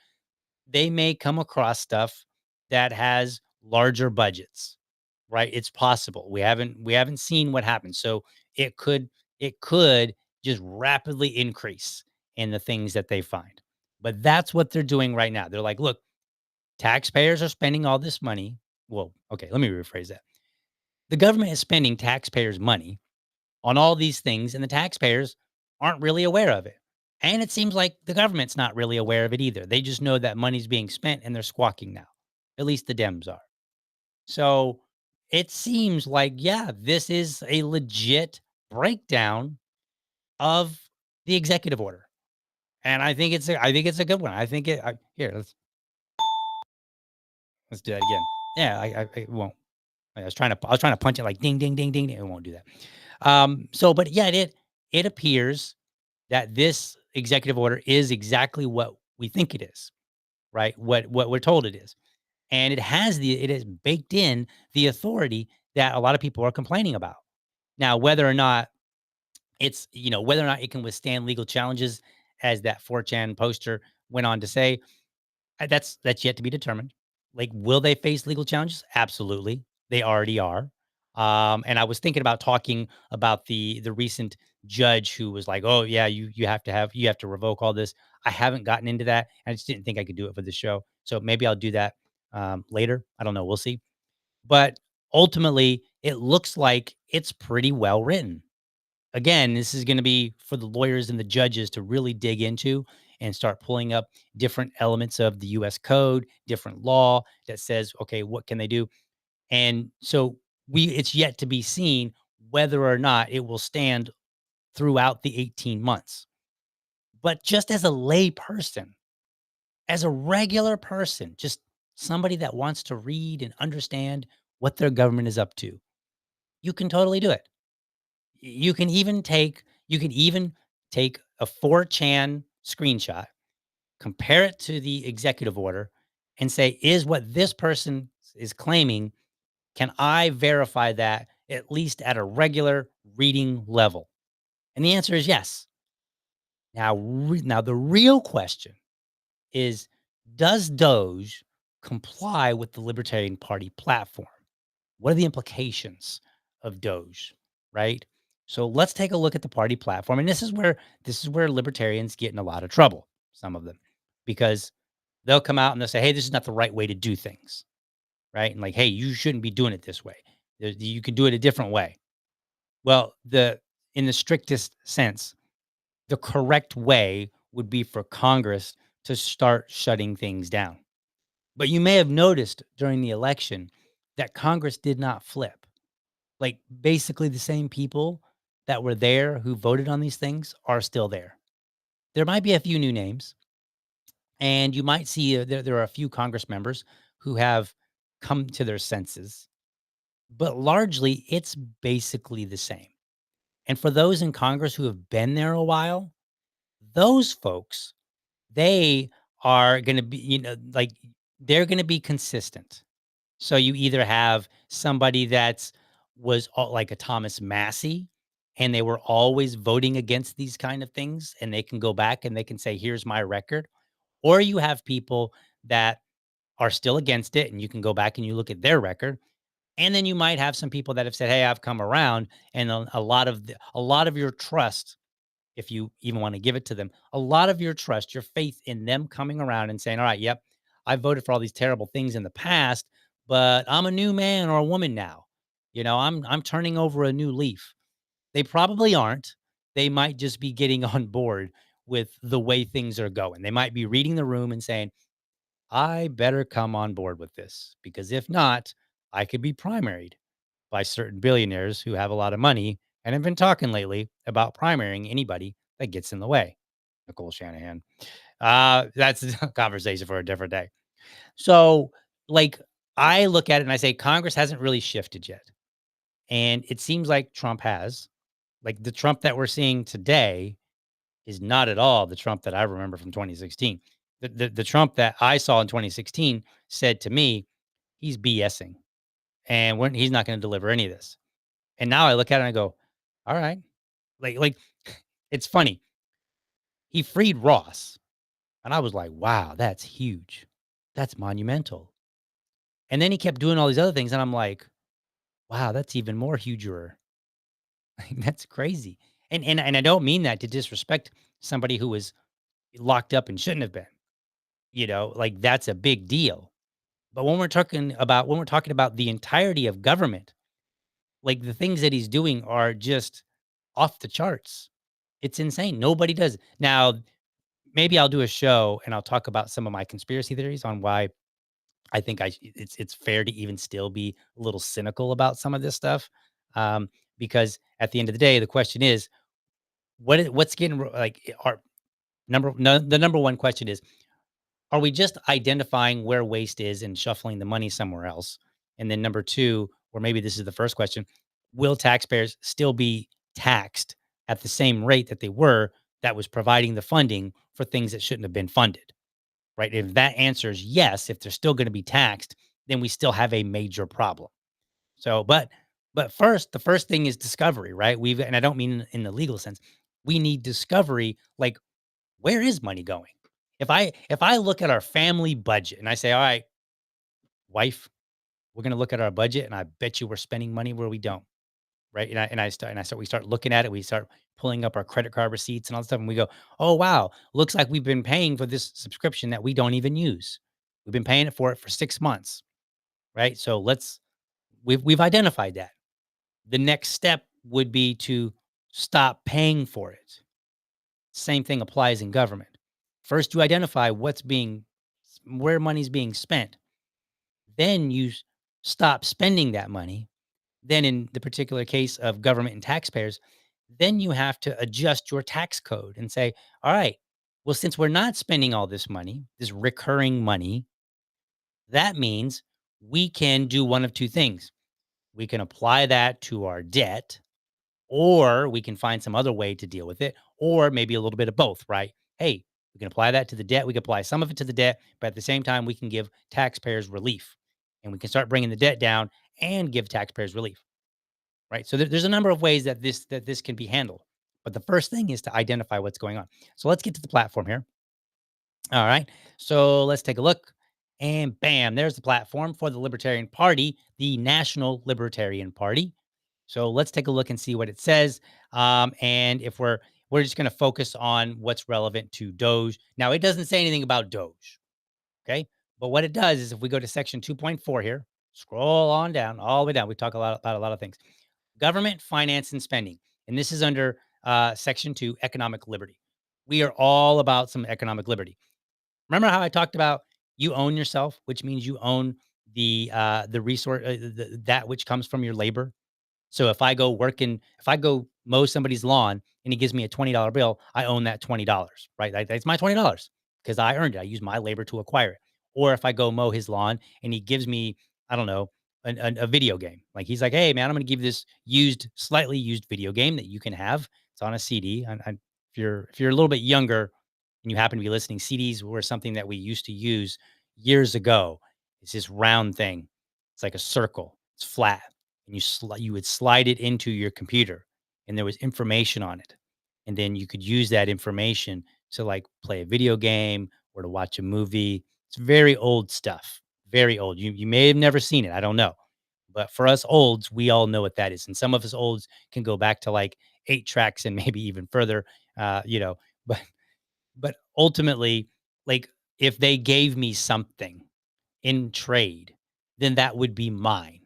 They may come across stuff that has larger budgets, right? It's possible. We haven't seen what happens. So it could just rapidly increase in the things that they find. But that's what they're doing right now. They're like, look, taxpayers are spending all this money. Well, okay, let me rephrase that. The government is spending taxpayers' money on all these things, and the taxpayers aren't really aware of it. And it seems like the government's not really aware of it either. They just know that money's being spent and they're squawking now. At least the Dems are. So it seems like, yeah, this is a legit breakdown of the executive order. And I think it's a good one. Here, let's do that again. Yeah, I won't. I was trying to punch it like ding, ding, ding, ding, ding. It won't do that. But yeah, it appears that this executive order is exactly what we think it is, right? What we're told it is. and it has baked in the authority that a lot of people are complaining about. Now, whether or not whether or not it can withstand legal challenges, as that 4chan poster went on to say, that's yet to be determined. Like, will they face legal challenges? Absolutely. They already are. And I was thinking about talking about the recent judge who was like, "Oh yeah, you have to revoke all this." I haven't gotten into that. I just didn't think I could do it for the show. So maybe I'll do that later. I don't know. We'll see. But ultimately, it looks like it's pretty well written. Again, this is going to be for the lawyers and the judges to really dig into and start pulling up different elements of the US code, different law that says, okay, what can they do? And so it's yet to be seen whether or not it will stand throughout the 18 months. But just as a lay person, as a regular person, just somebody that wants to read and understand what their government is up to, you can totally do it. You can even take a 4chan screenshot, compare it to the executive order, and say, is what this person is claiming, can I verify that at least at a regular reading level? And the answer is yes. Now the real question is, does DOGE comply with the Libertarian Party platform? What are the implications of DOGE, right? So let's take a look at the party platform, and this is where libertarians get in a lot of trouble, some of them, because they'll come out and they'll say, "Hey, this is not the right way to do things," right? And like, "Hey, you shouldn't be doing it this way. You can do it a different way." Well, the in the strictest sense, the correct way would be for Congress to start shutting things down. But you may have noticed during the election that Congress did not flip. Like, basically the same people that were there who voted on these things are still there. There might be a few new names, and you might see there are a few Congress members who have come to their senses, but largely it's basically the same. And for those in Congress who have been there a while, those folks, they are going to be, like, they're going to be consistent. So you either have somebody that's like a Thomas Massey, and they were always voting against these kind of things, and they can go back and they can say, "Here's my record," or you have people that are still against it, and you can go back and you look at their record, and then you might have some people that have said, "Hey, I've come around," and a lot of your trust, if you even want to give it to them, a lot of your trust, your faith in them coming around and saying, "All right, yep, I voted for all these terrible things in the past, but I'm a new man or a woman now. I'm turning over a new leaf." They probably aren't. They might just be getting on board with the way things are going. They might be reading the room and saying, "I better come on board with this because if not, I could be primaried by certain billionaires who have a lot of money and have been talking lately about primarying anybody that gets in the way." Nicole Shanahan. That's a conversation for a different day. So, like, I look at it and I say, Congress hasn't really shifted yet. And it seems like Trump has. Like, the Trump that we're seeing today is not at all the Trump that I remember from 2016. The Trump that I saw in 2016 said to me, he's BSing, and he's not going to deliver any of this. And now I look at it and I go, all right. Like it's funny. He freed Ross. And I was like, wow, that's huge. That's monumental. And then he kept doing all these other things. And I'm like, wow, that's even more huger. That's crazy. And I don't mean that to disrespect somebody who was locked up and shouldn't have been. Like, that's a big deal. But when we're talking about the entirety of government, like, the things that he's doing are just off the charts. It's insane. Nobody does. Now, maybe I'll do a show and I'll talk about some of my conspiracy theories on why I think it's fair to even still be a little cynical about some of this stuff. Um, because at the end of the day, the question is, what's getting like our number no, the number one question is, are we just identifying where waste is and shuffling the money somewhere else? And then number two, or maybe this is the first question, will taxpayers still be taxed at the same rate that they were, that was providing the funding for things that shouldn't have been funded? Right? If that answer is yes, if they're still going to be taxed, then we still have a major problem. So, but first, the first thing is discovery, right? And I don't mean in the legal sense. We need discovery, like where is money going? If I look at our family budget and I say, all right, wife, we're gonna look at our budget, and I bet you we're spending money where we don't, right? And we start looking at it, we start pulling up our credit card receipts and all that stuff, and we go, oh wow, looks like we've been paying for this subscription that we don't even use. We've been paying for it for 6 months, right? So we've identified that. The next step would be to stop paying for it. Same thing applies in government. First, you identify where money's being spent. Then stop spending that money. Then, in the particular case of government and taxpayers, then you have to adjust your tax code and say, all right, well, since we're not spending all this money, this recurring money, that means we can do one of two things. We can apply that to our debt, or we can find some other way to deal with it, or maybe a little bit of both, right? Hey, we can apply that to the debt. We can apply some of it to the debt, but at the same time, we can give taxpayers relief, and we can start bringing the debt down and give taxpayers relief, right? So there's a number of ways that this can be handled. But the first thing is to identify what's going on. So let's get to the platform here. All right. So let's take a look. And bam, there's the platform for the Libertarian Party, the National Libertarian Party. So let's take a look and see what it says. And if we're just going to focus on what's relevant to Doge. Now, it doesn't say anything about Doge. Okay. But what it does is if we go to section 2.4 here, scroll on down, all the way down, we talk a lot about a lot of things. Government, finance, and spending. And this is under section 2, economic liberty. We are all about some economic liberty. Remember how I talked about you own yourself, which means you own the resource, that which comes from your labor. So if I go mow somebody's lawn and he gives me a $20 bill, I own that $20, right? That's my $20 because I earned it. I used my labor to acquire it. Or if I go mow his lawn and he gives me, I don't know, a video game, like he's like, hey man, I'm going to give you this slightly used video game that you can have. It's on a CD. If you're a little bit younger and you happen to be listening, CDs were something that we used to use years ago. It's this round thing. It's like a circle. It's flat and you would slide it into your computer and there was information on it, and then you could use that information to like play a video game or to watch a movie. It's very old stuff, very old. You may have never seen it, I don't know, but for us olds, we all know what that is, and some of us olds can go back to like 8 tracks and maybe even further, but ultimately, like, if they gave me something in trade, then that would be mine.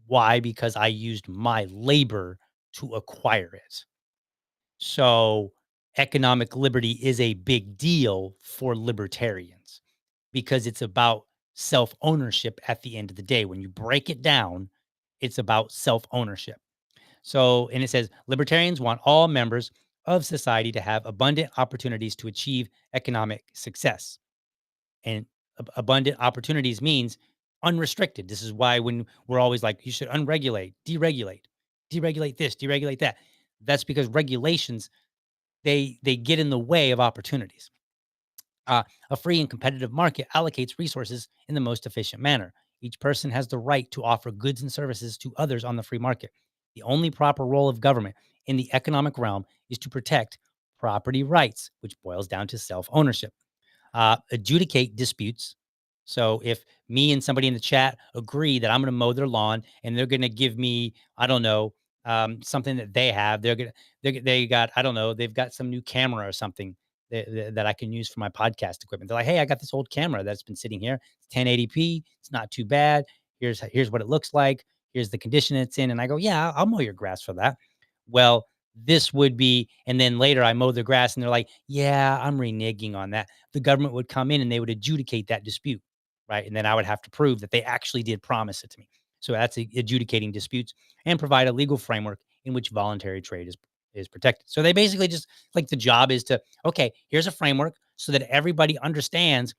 Why? Because I used my labor to acquire it. So, economic liberty is a big deal for libertarians because it's about self ownership at the end of the day. When you break it down, it's about self ownership. So, and it says libertarians want all members of society to have abundant opportunities to achieve economic success. And abundant opportunities means unrestricted. This is why when we're always like, you should unregulate, deregulate this, deregulate that. That's because regulations, they get in the way of opportunities. A free and competitive market allocates resources in the most efficient manner. Each person has the right to offer goods and services to others on the free market. The only proper role of government in the economic realm is to protect property rights, which boils down to self ownership. Adjudicate disputes. So if me and somebody in the chat agree that I'm going to mow their lawn and they're going to give me, I don't know, something that they have, they got, I don't know, they've got some new camera or something that I can use for my podcast equipment. They're like, hey, I got this old camera that's been sitting here. It's 1080p. It's not too bad. Here's what it looks like. Here's the condition it's in. And I go, yeah, I'll mow your grass for that. Well, this would be, and then later I mow the grass and they're like, yeah, I'm reneging on that. The government would come in and they would adjudicate that dispute, right? And then I would have to prove that they actually did promise it to me. So that's adjudicating disputes and provide a legal framework in which voluntary trade is protected. So they basically just like the job is to, okay, here's a framework so that everybody understands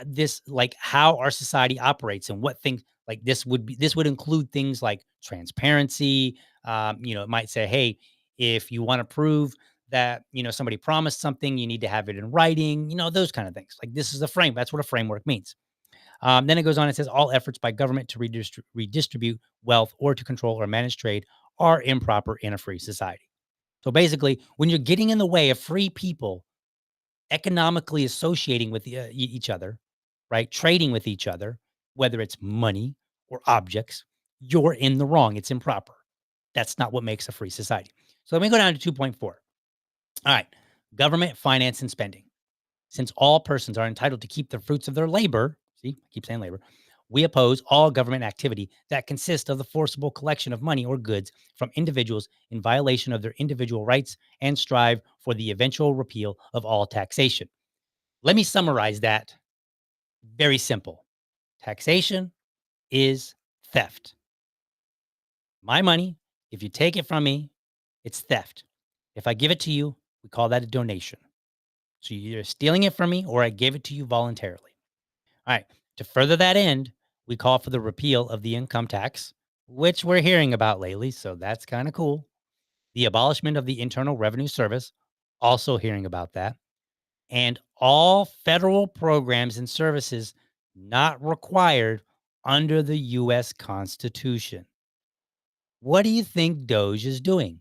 this, like how our society operates and what things like this would include things like transparency. It might say, hey, if you want to prove that, somebody promised something, you need to have it in writing, those kind of things. Like this is a frame. That's what a framework means. Then it goes on and says all efforts by government to redistribute wealth or to control or manage trade are improper in a free society. So basically, when you're getting in the way of free people economically associating with each other, right? Trading with each other, whether it's money or objects, you're in the wrong. It's improper. That's not what makes a free society. So let me go down to 2.4. All right. Government finance and spending. Since all persons are entitled to keep the fruits of their labor, see, I keep saying labor, we oppose all government activity that consists of the forcible collection of money or goods from individuals in violation of their individual rights and strive for the eventual repeal of all taxation. Let me summarize that. Very simple. Taxation is theft. My money, if you take it from me, it's theft. If I give it to you, we call that a donation. So you're either stealing it from me or I gave it to you voluntarily. All right. To further that end, we call for the repeal of the income tax, which we're hearing about lately. So that's kind of cool. The abolishment of the Internal Revenue Service, also hearing about that. And all federal programs and services not required under the U.S. Constitution. What do you think DOGE is doing?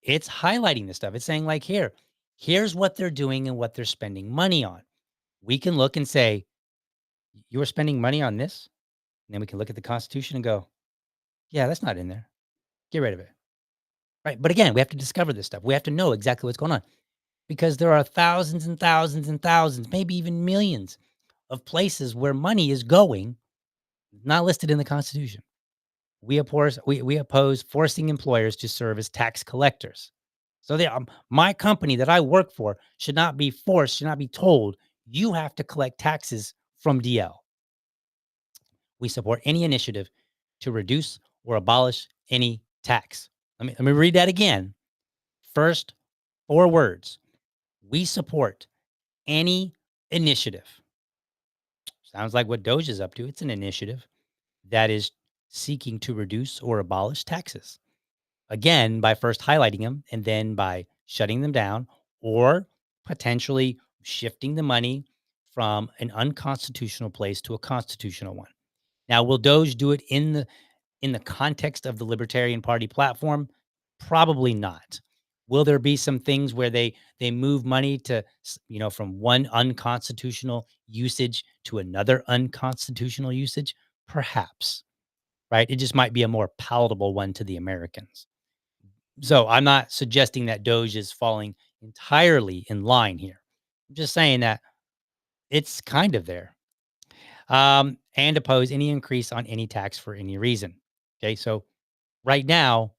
It's highlighting this stuff. It's saying, like, here's what they're doing and what they're spending money on. We can look and say, you are spending money on this? And then we can look at the Constitution and go, yeah, that's not in there. Get rid of it. Right. But again, we have to discover this stuff. We have to know exactly what's going on because there are thousands and thousands and thousands, maybe even millions of places where money is going, not listed in the Constitution. We oppose forcing employers to serve as tax collectors. So my company that I work for should not be forced, should not be told, you have to collect taxes from DL. We support any initiative to reduce or abolish any tax. Let me read that again. First 4 words. We support any initiative. Sounds like what DOGE is up to. It's an initiative that is seeking to reduce or abolish taxes. Again, by first highlighting them and then by shutting them down or potentially shifting the money from an unconstitutional place to a constitutional one. Now, will DOGE do it in the context of the Libertarian Party platform? Probably not. Will there be some things where they move money to, from one unconstitutional usage to another unconstitutional usage? Perhaps, right? It just might be a more palatable one to the Americans. So I'm not suggesting that DOGE is falling entirely in line here. I'm just saying that it's kind of there. And oppose any increase on any tax for any reason. Okay, so right now,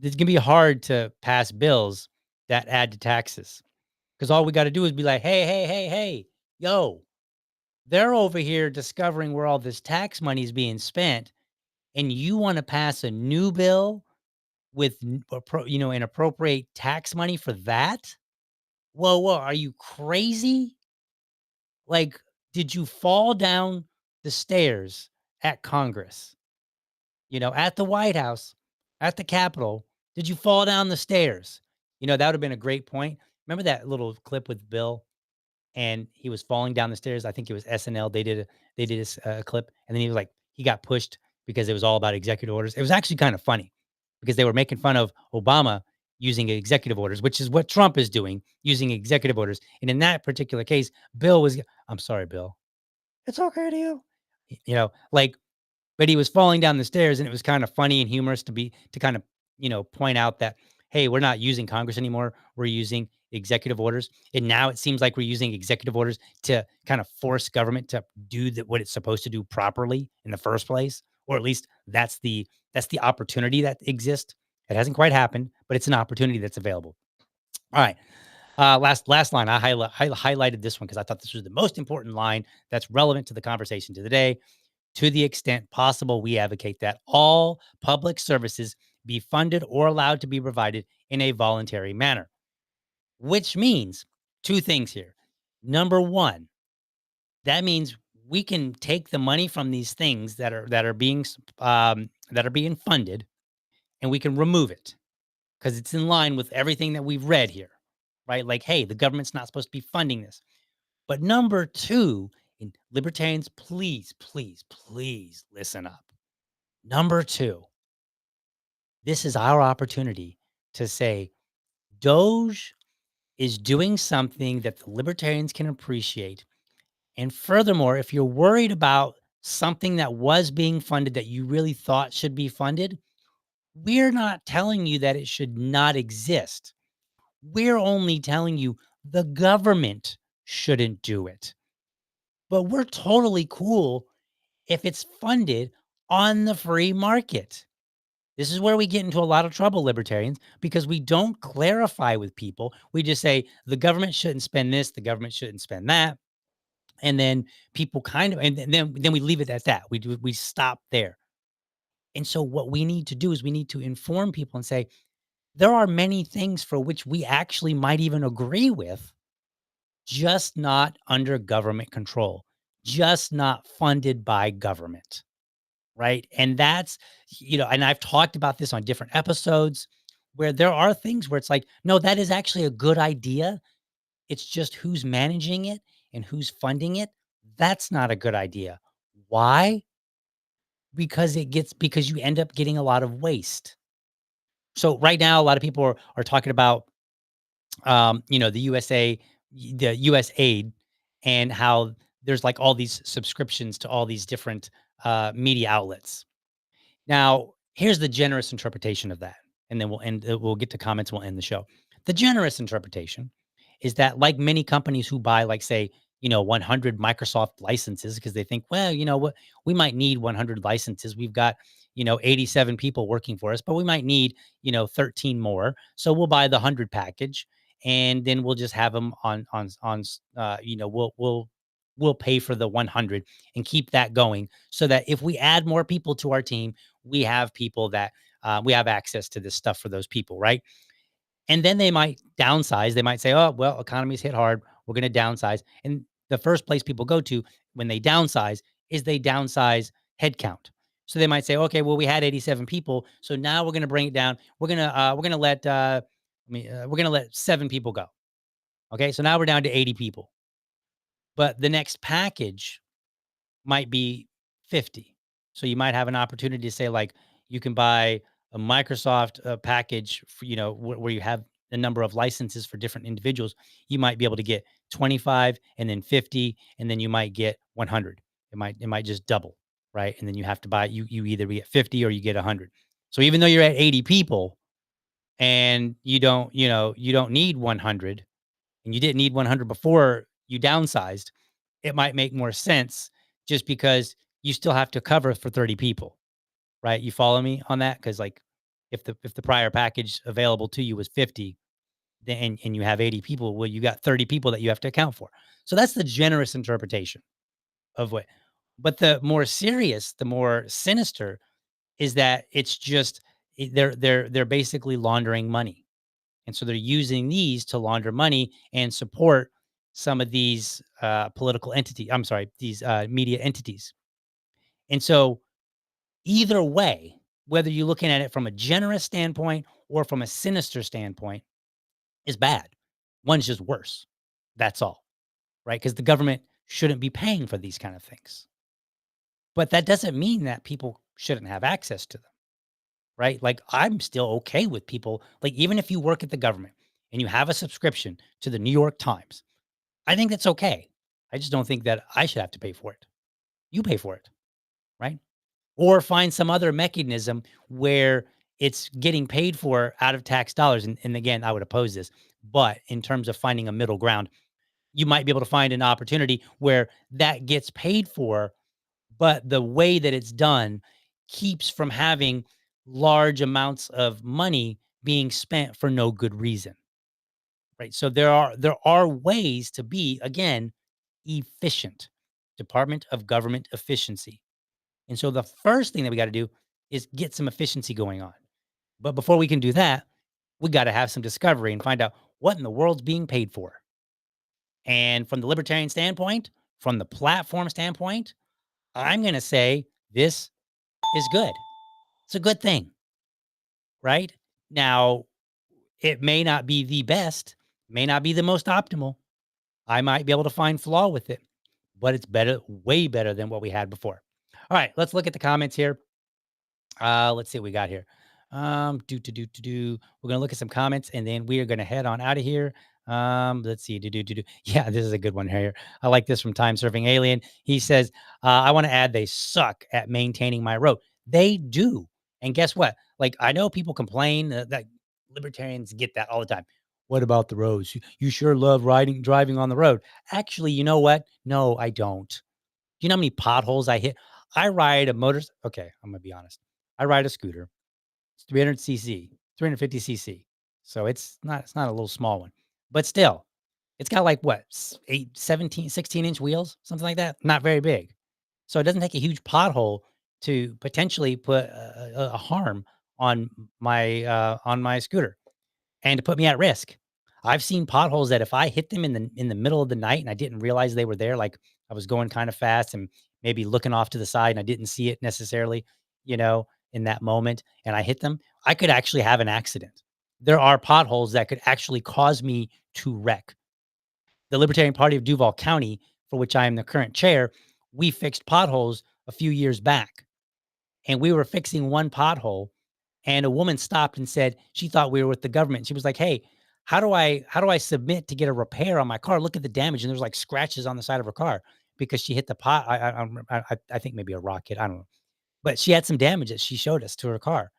it's gonna be hard to pass bills that add to taxes because all we got to do is be like, hey, yo, they're over here discovering where all this tax money is being spent, and you want to pass a new bill with and appropriate tax money for that? Whoa, are you crazy? Like, did you fall down the stairs at Congress? At the White House, at the Capitol, did you fall down the stairs? That would have been a great point. Remember that little clip with Bill and he was falling down the stairs? I think it was SNL. They did a clip and then he got pushed because it was all about executive orders. It was actually kind of funny because they were making fun of Obama using executive orders, which is what Trump is doing, using executive orders. And in that particular case, I'm sorry, Bill. It's okay to you. But he was falling down the stairs, and it was kind of funny and humorous to kind of, point out that, hey, we're not using Congress anymore. We're using executive orders. And now it seems like we're using executive orders to kind of force government to do what it's supposed to do properly in the first place. Or at least that's the opportunity that exists. It hasn't quite happened, but it's an opportunity that's available. All right. Last line. I highlighted this one because I thought this was the most important line that's relevant to the conversation today. To the extent possible, we advocate that all public services be funded or allowed to be provided in a voluntary manner, which means 2 things here. Number 1, that means we can take the money from these things that are being funded, and we can remove it because it's in line with everything that we've read here, right? Like, hey, the government's not supposed to be funding this. But number 2, And libertarians, please, please, please listen up. Number two, this is our opportunity to say Doge is doing something that the libertarians can appreciate. And furthermore, if you're worried about something that was being funded that you really thought should be funded, we're not telling you that it should not exist. We're only telling you the government shouldn't do it. But we're totally cool if it's funded on the free market. This is where we get into a lot of trouble, libertarians, because we don't clarify with people. We just say the government shouldn't spend this, the government shouldn't spend that. And then people kind of, and then we leave it at that. We stop there. And so what we need to do is we need to inform people and say, there are many things for which we actually might even agree with, just not under government control, just not funded by government. Right. And that's, and I've talked about this on different episodes where there are things where it's like, no, that is actually a good idea. It's just who's managing it and who's funding it. That's not a good idea. Why? Because you end up getting a lot of waste. So right now, a lot of people are talking about, the the US aid, and how there's like all these subscriptions to all these different media outlets. Now, here's the generous interpretation of that, and then we'll get to comments, we'll end the show. The generous interpretation is that, like many companies who buy, like, say, 100 Microsoft licenses because they think, well, you know what, we might need 100 licenses. We've got, 87 people working for us, but we might need, 13 more. So we'll buy the 100 package, and then we'll just have them we'll pay for the 100 and keep that going so that if we add more people to our team, we have people that we have access to this stuff for those people, right? And then they might downsize. They might say, "Oh, well, economy's hit hard. We're going to downsize." And the first place people go to when they downsize is they downsize headcount. So they might say, "Okay, well, we had 87 people, so now we're going to bring it down. We're going to let 7 people go." Okay, so now we're down to 80 people. But the next package might be 50. So you might have an opportunity to say, like, you can buy a Microsoft package for, where you have a number of licenses for different individuals. You might be able to get 25 and then 50, and then you might get 100. It might just double, right? And then you have to buy, you either get 50 or you get 100. So even though you're at 80 people and you don't need 100, and you didn't need 100 before you downsized, it might make more sense just because you still have to cover for 30 people, right? You follow me on that? Because, like, if the prior package available to you was 50, then and you have 80 people, well, you got 30 people that you have to account for. So that's the generous interpretation of what. But the more serious, the more sinister is that it's just they're basically laundering money. And so they're using these to launder money and support some of these political entity. I'm sorry, these media entities. And so either way, whether you're looking at it from a generous standpoint or from a sinister standpoint, is bad. One's just worse. That's all, right? Because the government shouldn't be paying for these kind of things. But that doesn't mean that people shouldn't have access to them, right? Like, I'm still okay with people, like, even if you work at the government and you have a subscription to the New York Times, I think that's okay. I just don't think that I should have to pay for it. You pay for it, right? Or find some other mechanism where it's getting paid for out of tax dollars. And again, I would oppose this. But in terms of finding a middle ground, you might be able to find an opportunity where that gets paid for, but the way that it's done keeps from having large amounts of money being spent for no good reason. Right. So there are ways to be, again, efficient. Department of Government Efficiency. And so the first thing that we got to do is get some efficiency going on. But before we can do that, we got to have some discovery and find out what in the world's being paid for. And from the libertarian standpoint, from the platform standpoint, I'm going to say this is good. It's a good thing, right? Now, it may not be the best, may not be the most optimal. I might be able to find flaw with it, but it's better, way better than what we had before. All right, let's look at the comments here. Let's see what we got here. We're gonna look at some comments and then we are gonna head on out of here. Let's see. Yeah, this is a good one here. I like this from Time Surfing Alien. He says, I want to add they suck at maintaining my road. They do. And guess what? Like, I know people complain that libertarians get that all the time. What about the roads? You sure love driving on the road. Actually, you know what? No, I don't. Do you know how many potholes I hit? I ride a motor. Okay, I'm gonna be honest. I ride a scooter. It's 300 cc, 350 cc. So it's not a little small one, but still, it's got like what 8, 17, 16-inch wheels, something like that. Not very big. So it doesn't take a huge pothole to potentially put a harm on my scooter and to put me at risk. I've seen potholes that if I hit them in the middle of the night and I didn't realize they were there, like I was going kind of fast and maybe looking off to the side and I didn't see it necessarily, in that moment, and I hit them, I could actually have an accident. There are potholes that could actually cause me to wreck. The Libertarian Party of Duval County, for which I am the current chair, we fixed potholes a few years back, and we were fixing one pothole and a woman stopped and said she thought we were with the government. She was like, "Hey, how do I submit to get a repair on my car? Look at the damage." And there's like scratches on the side of her car because she hit the pot. I think maybe a rocket. I don't know, but she had some damage that she showed us to her car,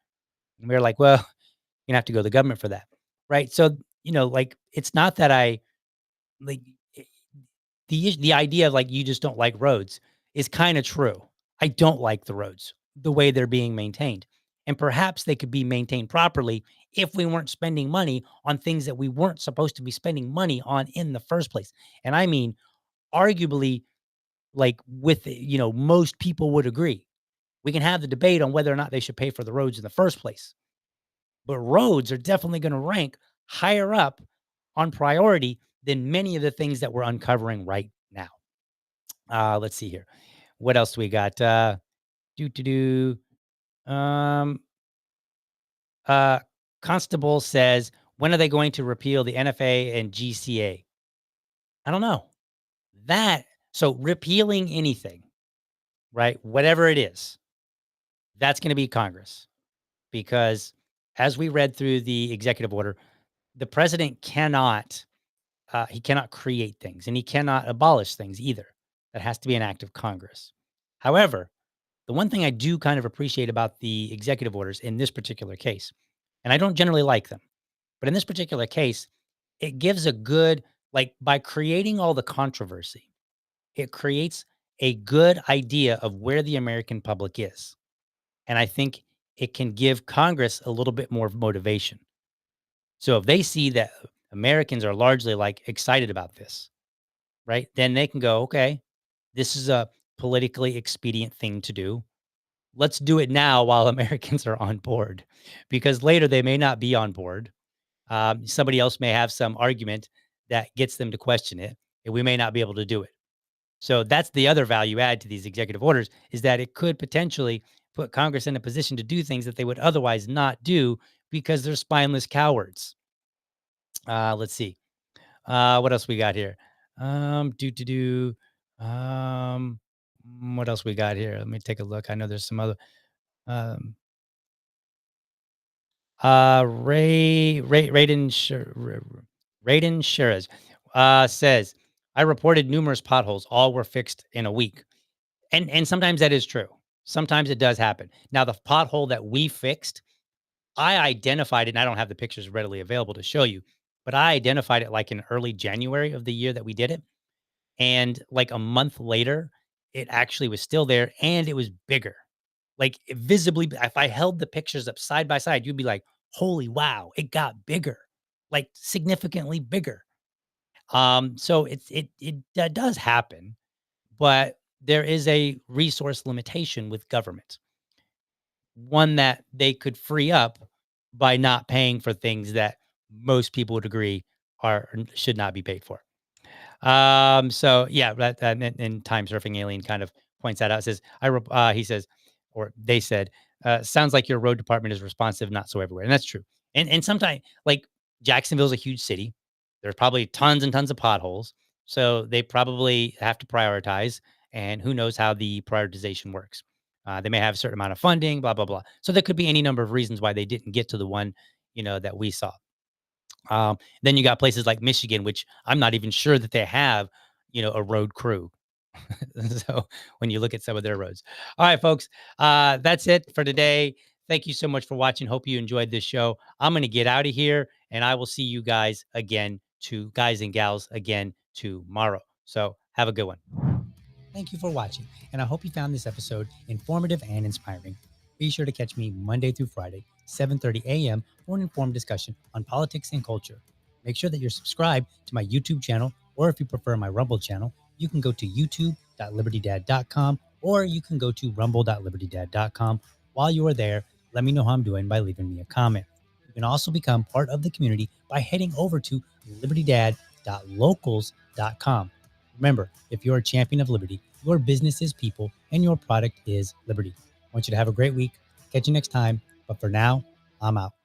and we were like, "Well, you're gonna have to go to the government for that, right?" So like it's not that I like the idea of like you just don't like roads is kind of true. I don't like the roads the way they're being maintained. And perhaps they could be maintained properly if we weren't spending money on things that we weren't supposed to be spending money on in the first place. And I mean, arguably, like most people would agree. We can have the debate on whether or not they should pay for the roads in the first place. But roads are definitely going to rank higher up on priority than many of the things that we're uncovering right now. Let's see here. What else do we got? Do to do. Um, uh, Constable says, when are they going to repeal the NFA and GCA? I don't know. So repealing anything, right? Whatever it is, that's going to be Congress because as we read through the executive order, the president cannot create things and he cannot abolish things either. That has to be an act of Congress. However, the one thing I do kind of appreciate about the executive orders in this particular case, and I don't generally like them, but in this particular case, it gives a good, like by creating all the controversy, it creates a good idea of where the American public is. And I think it can give Congress a little bit more motivation. So if they see that Americans are largely like excited about this, right? Then they can go, okay, this is a politically expedient thing to do. Let's do it now while Americans are on board, because later they may not be on board. Somebody else may have some argument that gets them to question it, and we may not be able to do it. So that's the other value add to these executive orders is that it could potentially put Congress in a position to do things that they would otherwise not do because they're spineless cowards. Let's see. What else we got here? Do to do. Um, what else we got here? Let me take a look. I know there's some other. Um, Raiden Shiraz says, I reported numerous potholes. All were fixed in a week. And sometimes that is true. Sometimes it does happen. Now, the pothole that we fixed, I identified it, and I don't have the pictures readily available to show you, but I identified it like in early January of the year that we did it. And like a month later, it actually was still there and it was bigger. Like visibly, if I held the pictures up side by side, you'd be like, holy wow, it got bigger, like significantly bigger. So it does happen, but there is a resource limitation with government, one that they could free up by not paying for things that most people would agree are should not be paid for. So yeah, and Time Surfing Alien kind of points that out. Says he says, or they said, sounds like your road department is responsive, not so everywhere, and that's true. And sometimes like Jacksonville's a huge city. There's probably tons and tons of potholes. So they probably have to prioritize, and who knows how the prioritization works. They may have a certain amount of funding, blah, blah, blah. So there could be any number of reasons why they didn't get to the one, that we saw. Then you got places like Michigan, which I'm not even sure that they have, a road crew. So when you look at some of their roads. All right, folks, that's it for today. Thank you so much for watching. Hope you enjoyed this show. I'm going to get out of here, and I will see you guys again, guys and gals again tomorrow. So have a good one. Thank you for watching, and I hope you found this episode informative and inspiring. Be sure to catch me Monday through Friday, 7:30 a.m. for an informed discussion on politics and culture. Make sure that you're subscribed to my YouTube channel, or if you prefer my Rumble channel, you can go to youtube.libertydad.com, or you can go to rumble.libertydad.com. While you are there, let me know how I'm doing by leaving me a comment. You can also become part of the community by heading over to libertydad.locals.com. Remember, if you're a champion of liberty, your business is people and your product is liberty. I want you to have a great week. Catch you next time. But for now, I'm out.